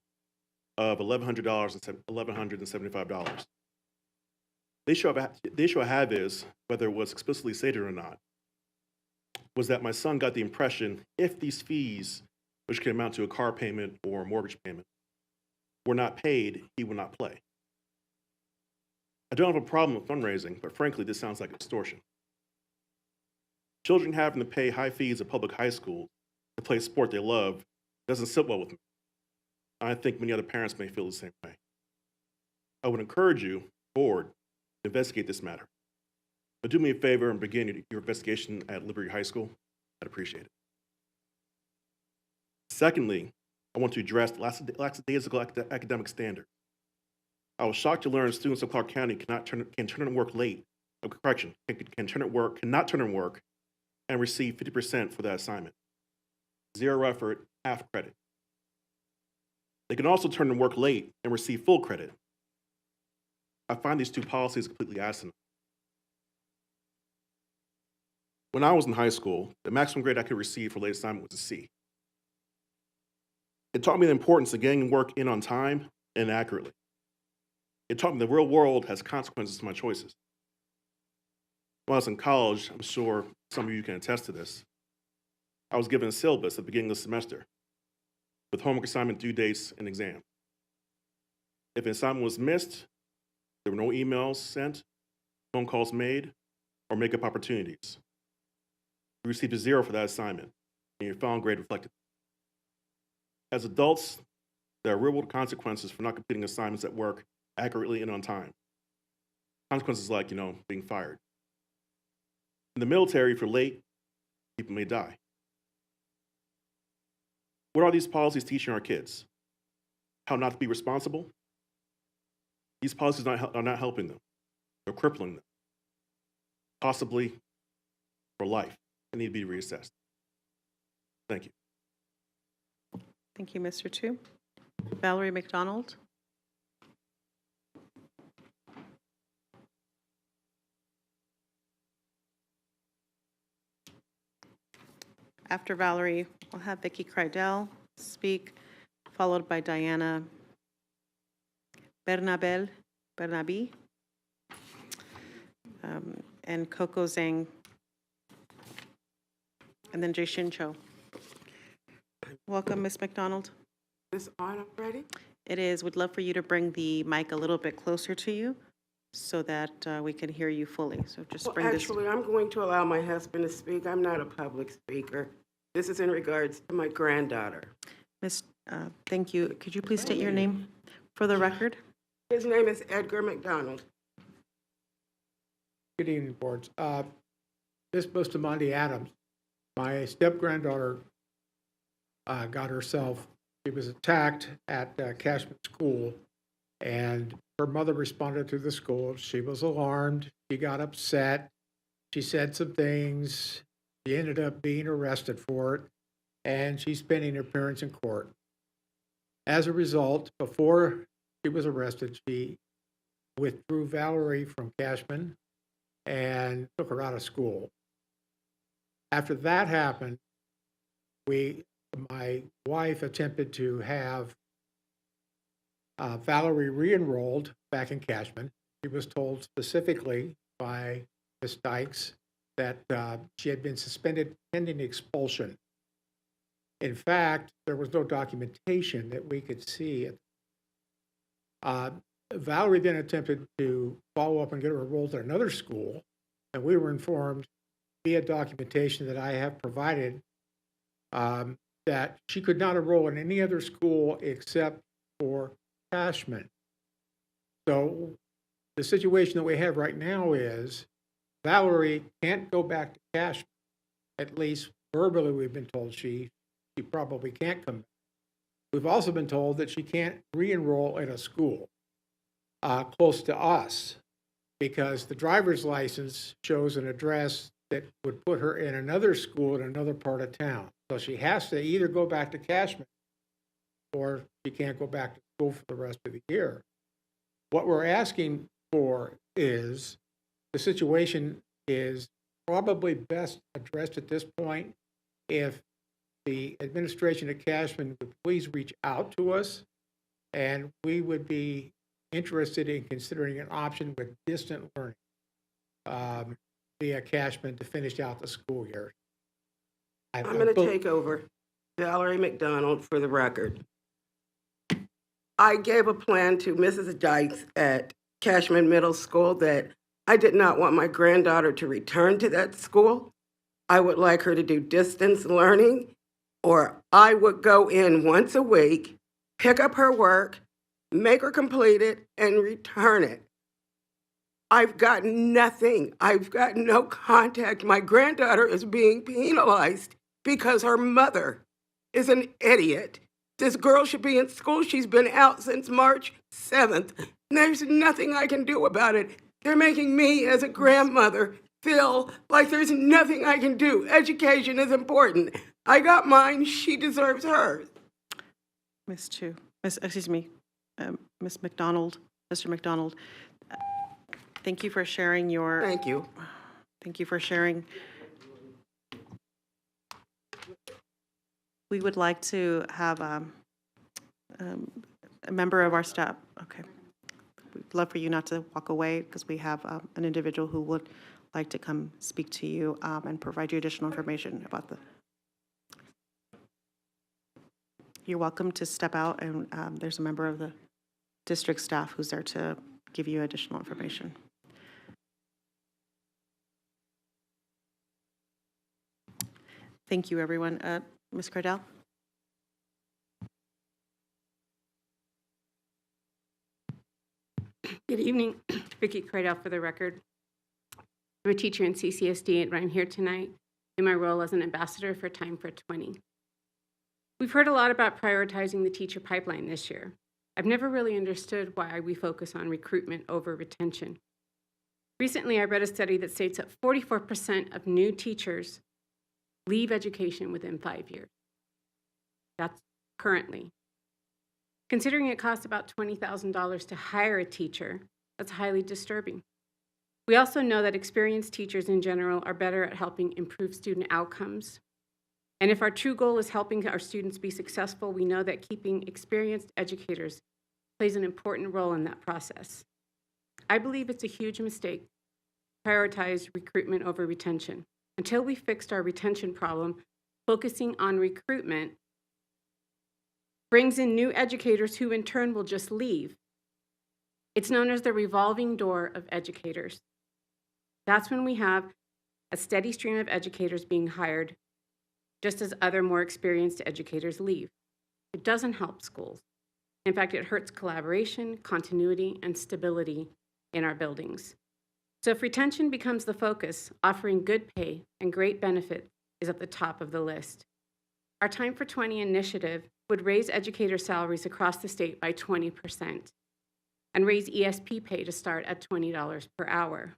of $1,175. The issue I have is, whether it was explicitly stated or not, was that my son got the impression if these fees, which can amount to a car payment or a mortgage payment, were not paid, he would not play. I don't have a problem with fundraising, but frankly, this sounds like extortion. Children having to pay high fees at public high schools to play a sport they love doesn't sit well with me. I think many other parents may feel the same way. I would encourage you, board, to investigate this matter. But do me a favor and begin your investigation at Liberty High School. I'd appreciate it. Secondly, I want to address lackadaisical academic standards. I was shocked to learn students of Clark County can turn in work late. Cannot turn in work and receive 50% for that assignment. Zero effort, half credit. They can also turn in work late and receive full credit. I find these two policies completely asinine. When I was in high school, the maximum grade I could receive for late assignment was a C. It taught me the importance of getting work in on time and accurately. It taught me the real world has consequences to my choices. When I was in college, I'm sure some of you can attest to this, I was given a syllabus at the beginning of the semester with homework assignment due dates and exams. If an assignment was missed, there were no emails sent, phone calls made, or makeup opportunities. You received a 0 for that assignment, and your final grade reflected. As adults, there are real-world consequences for not completing assignments at work accurately and on time. Consequences like, being fired. In the military, if you're late, people may die. What are these policies teaching our kids? How not to be responsible? These policies are not helping them. They're crippling them. Possibly for life. They need to be reassessed. Thank you. Thank you, Mr. Tu. Valerie McDonald. After Valerie, we'll have Vicky Crydell speak, followed by Diana Bernabi, and Coco Zhang, and then Jay-Shin Cho. Welcome, Ms. McDonald. Is this on already? It is. We'd love for you to bring the mic a little bit closer to you so that we can hear you fully. So just Well, bring this. actually, I'm going to allow my husband to speak. I'm not a public speaker. This is in regards to my granddaughter. Miss, thank you. Could you please state your name for the record? His name is Edgar McDonald. Good evening, boards. This Bustamante Adams, my step-granddaughter got herself, she was attacked at Cashman School, and her mother responded to the school. She was alarmed. She got upset. She said some things. She ended up being arrested for it, and she's pending her appearance in court. As a result, before she was arrested, she withdrew Valerie from Cashman and took her out of school. After that happened, my wife attempted to have Valerie re-enrolled back in Cashman. She was told specifically by Ms. Dykes that she had been suspended pending expulsion. In fact, there was no documentation that we could see. Valerie then attempted to follow up and get her enrolled at another school, and we were informed via documentation that I have provided that she could not enroll in any other school except for Cashman. So the situation that we have right now is Valerie can't go back to Cashman. At least verbally, we've been told she probably can't come back. We've also been told that she can't re-enroll in a school close to us because the driver's license shows an address that would put her in another school in another part of town. So she has to either go back to Cashman or she can't go back to school for the rest of the year. What we're asking for is the situation is probably best addressed at this point if the administration at Cashman would please reach out to us, and we would be interested in considering an option with distant learning via Cashman to finish out the school year. I'm going to take over. Valerie McDonald for the record. I gave a plan to Mrs. Dykes at Cashman Middle School that I did not want my granddaughter to return to that school. I would like her to do distance learning, or I would go in once a week, pick up her work, make her complete it, and return it. I've got nothing. I've got no contact. My granddaughter is being penalized because her mother is an idiot. This girl should be in school. She's been out since March 7th. There's nothing I can do about it. They're making me, as a grandmother, feel like there's nothing I can do. Education is important. I got mine. She deserves hers. Ms. McDonald, Mr. McDonald, thank you for sharing your. Thank you. Thank you for sharing. We would like to have a member of our staff. Okay. We'd love for you not to walk away because we have an individual who would like to come speak to you and provide you additional information about the. You're welcome to step out, and there's a member of the district staff who's there to give you additional information. Thank you, everyone. Ms. Cardell? Good evening. Vicki Cradell for the record. I'm a teacher in CCSD, and I'm here tonight in my role as an ambassador for Time for 20. We've heard a lot about prioritizing the teacher pipeline this year. I've never really understood why we focus on recruitment over retention. Recently, I read a study that states that 44% of new teachers leave education within 5 years. That's currently. Considering it costs about $20,000 to hire a teacher, that's highly disturbing. We also know that experienced teachers in general are better at helping improve student outcomes. And if our true goal is helping our students be successful, we know that keeping experienced educators plays an important role in that process. I believe it's a huge mistake to prioritize recruitment over retention. Until we fixed our retention problem, focusing on recruitment brings in new educators who in turn will just leave. It's known as the revolving door of educators. That's when we have a steady stream of educators being hired, just as other more experienced educators leave. It doesn't help schools. In fact, it hurts collaboration, continuity, and stability in our buildings. So if retention becomes the focus, offering good pay and great benefits is at the top of the list. Our Time for 20 initiative would raise educator salaries across the state by 20% and raise ESP pay to start at $20 per hour.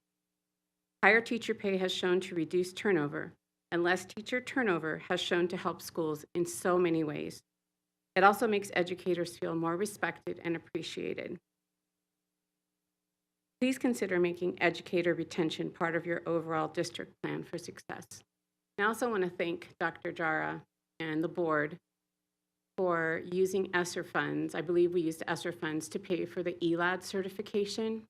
Higher teacher pay has shown to reduce turnover, and less teacher turnover has shown to help schools in so many ways. It also makes educators feel more respected and appreciated. Please consider making educator retention part of your overall district plan for success. I also want to thank Dr. Jara and the board for using ESSER funds. I believe we used ESSER funds to pay for the ELAD certification.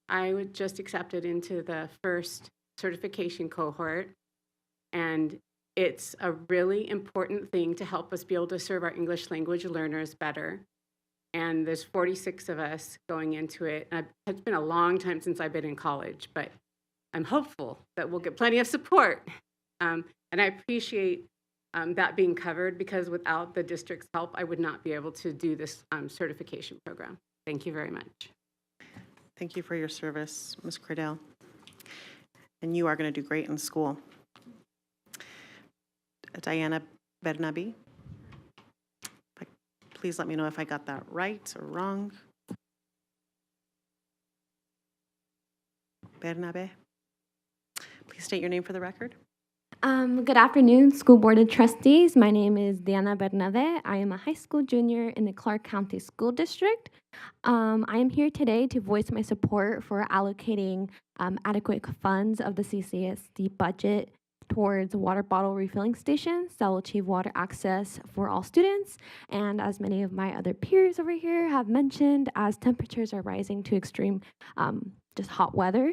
I was just accepted into the first certification cohort, and it's a really important thing to help us be able to serve our English language learners better. And there's 46 of us going into it. It's been a long time since I've been in college, but I'm hopeful that we'll get plenty of support. And I appreciate that being covered, because without the district's help, I would not be able to do this certification program. Thank you very much. Thank you for your service, Ms. Cradell. And you are going to do great in school. Diana Bernabe. Please let me know if I got that right or wrong. Bernabe. Please state your name for the record. Good afternoon, School Board of Trustees. My name is Diana Bernabe. I am a high school junior in the Clark County School District. I am here today to voice my support for allocating adequate funds of the CCSD budget towards water bottle refilling stations that will achieve water access for all students. And as many of my other peers over here have mentioned, as temperatures are rising to extreme just hot weather,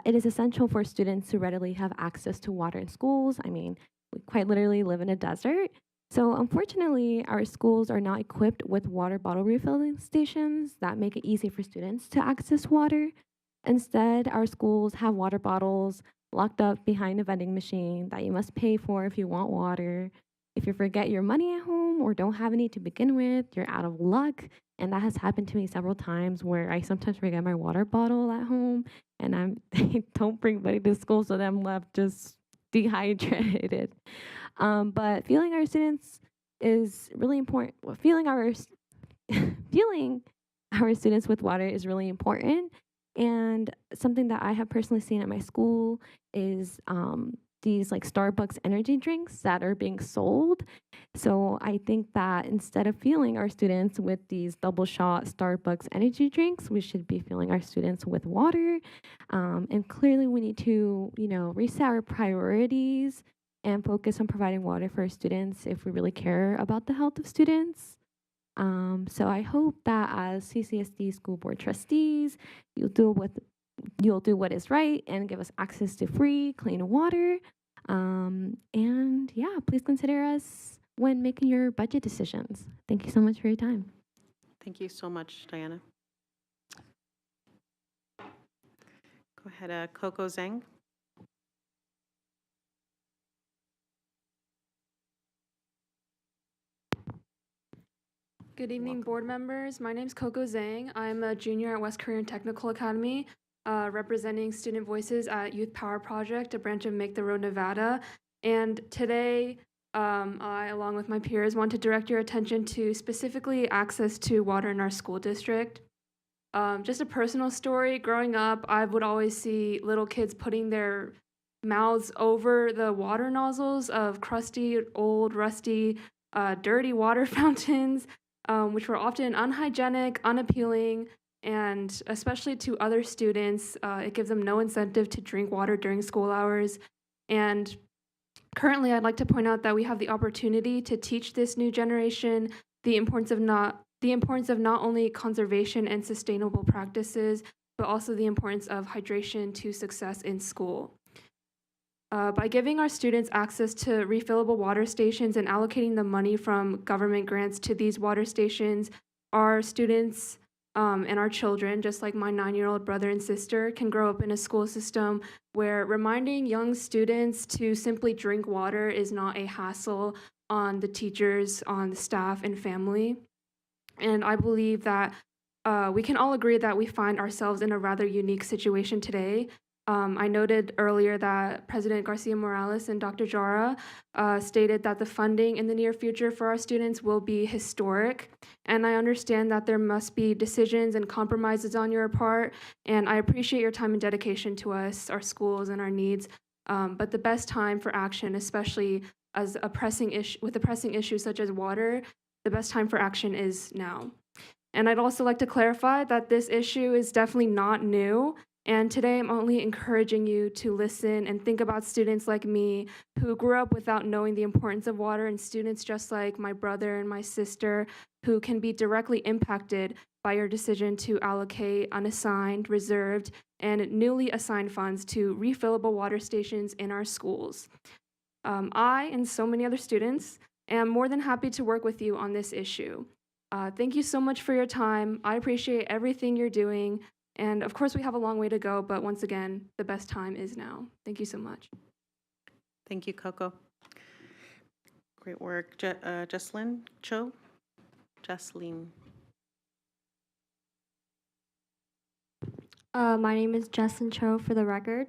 it is essential for students to readily have access to water in schools. I mean, we quite literally live in a desert. So unfortunately, our schools are not equipped with water bottle refilling stations that make it easy for students to access water. Instead, our schools have water bottles locked up behind a vending machine that you must pay for if you want water. If you forget your money at home or don't have any to begin with, you're out of luck. And that has happened to me several times, where I sometimes forget my water bottle at home and I don't bring money to school, so then I'm left just dehydrated. But fueling our students is really important. Well, fueling our students with water is really important. And something that I have personally seen at my school is these like Starbucks energy drinks that are being sold. So I think that instead of fueling our students with these double shot Starbucks energy drinks, we should be fueling our students with water. And clearly we need to, reset our priorities and focus on providing water for our students if we really care about the health of students. So I hope that as CCSD School Board Trustees, you'll do what is right and give us access to free, clean water. And yeah, please consider us when making your budget decisions. Thank you so much for your time. Thank you so much, Diana. Go ahead, Coco Zhang. Good evening, board members. My name is Coco Zhang. I'm a junior at West Korean Technical Academy, representing student voices at Youth Power Project, a branch of Make the Road Nevada. And today, I, along with my peers, want to direct your attention to specifically access to water in our school district. Just a personal story. Growing up, I would always see little kids putting their mouths over the water nozzles of crusty, old, rusty, dirty water fountains. which were often unhygienic, unappealing, and especially to other students, it gives them no incentive to drink water during school hours. And currently, I'd like to point out that we have the opportunity to teach this new generation the importance of not only conservation and sustainable practices, but also the importance of hydration to success in school. By giving our students access to refillable water stations and allocating the money from government grants to these water stations, our students and our children, just like my 9-year-old brother and sister, can grow up in a school system where reminding young students to simply drink water is not a hassle on the teachers, on the staff, and family. And I believe that we can all agree that we find ourselves in a rather unique situation today. I noted earlier that President Garcia Morales and Dr. Jara stated that the funding in the near future for our students will be historic. And I understand that there must be decisions and compromises on your part. And I appreciate your time and dedication to us, our schools, and our needs. But the best time for action, especially as a pressing issue with a pressing issue such as water, the best time for action is now. And I'd also like to clarify that this issue is definitely not new. And today I'm only encouraging you to listen and think about students like me who grew up without knowing the importance of water, and students just like my brother and my sister who can be directly impacted by your decision to allocate unassigned, reserved, and newly assigned funds to refillable water stations in our schools. I and so many other students am more than happy to work with you on this issue. Thank you so much for your time. I appreciate everything you're doing. And of course, we have a long way to go, but once again, the best time is now. Thank you so much. Thank you, Coco. Great work. Jesslyn Cho? Jesslyn. My name is Jesslyn Cho, for the record.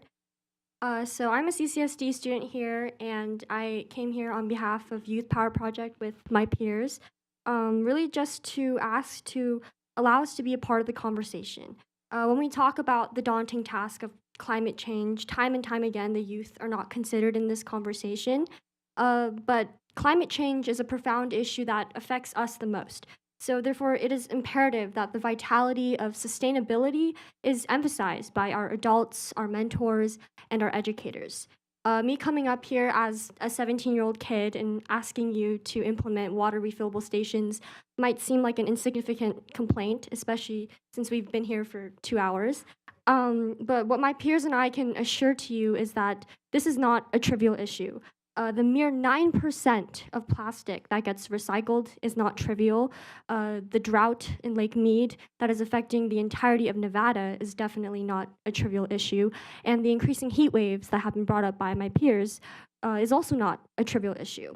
So I'm a CCSD student here, and I came here on behalf of Youth Power Project with my peers, really just to ask to allow us to be a part of the conversation. When we talk about the daunting task of climate change, time and time again, the youth are not considered in this conversation. But climate change is a profound issue that affects us the most. So therefore, it is imperative that the vitality of sustainability is emphasized by our adults, our mentors, and our educators. Me coming up here as a 17-year-old kid and asking you to implement water refillable stations might seem like an insignificant complaint, especially since we've been here for 2 hours. But what my peers and I can assure to you is that this is not a trivial issue. The mere 9% of plastic that gets recycled is not trivial. The drought in Lake Mead that is affecting the entirety of Nevada is definitely not a trivial issue. And the increasing heat waves that have been brought up by my peers is also not a trivial issue.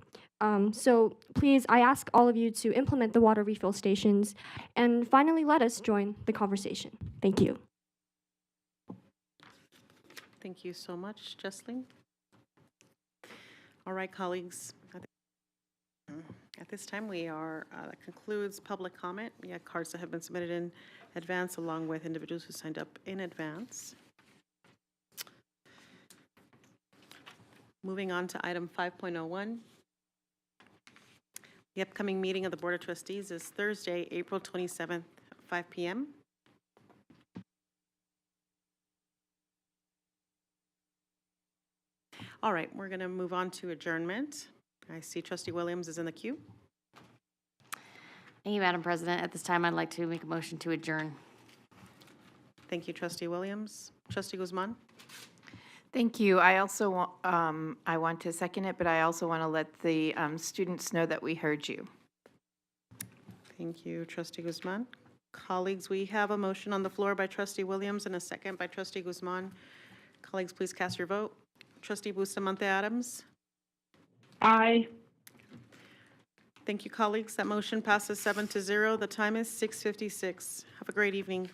So please, I ask all of you to implement the water refill stations and finally let us join the conversation. Thank you. Thank you so much, Jesslyn. All right, colleagues. At this time, that concludes public comment. We have cards that have been submitted in advance, along with individuals who signed up in advance. Moving on to item 5.01. The upcoming meeting of the Board of Trustees is Thursday, April 27th, 5 p.m. All right, we're going to move on to adjournment. I see Trustee Williams is in the queue. Thank you, Madam President. At this time, I'd like to make a motion to adjourn. Thank you, Trustee Williams. Trustee Guzman? Thank you. I also want, I want to second it, but I also want to let the students know that we heard you. Thank you, Trustee Guzman. Colleagues, we have a motion on the floor by Trustee Williams and a second by Trustee Guzman. Colleagues, please cast your vote. Trustee Bustamante Adams? Aye. Thank you, colleagues. That motion passes 7-0. The time is 6:56. Have a great evening.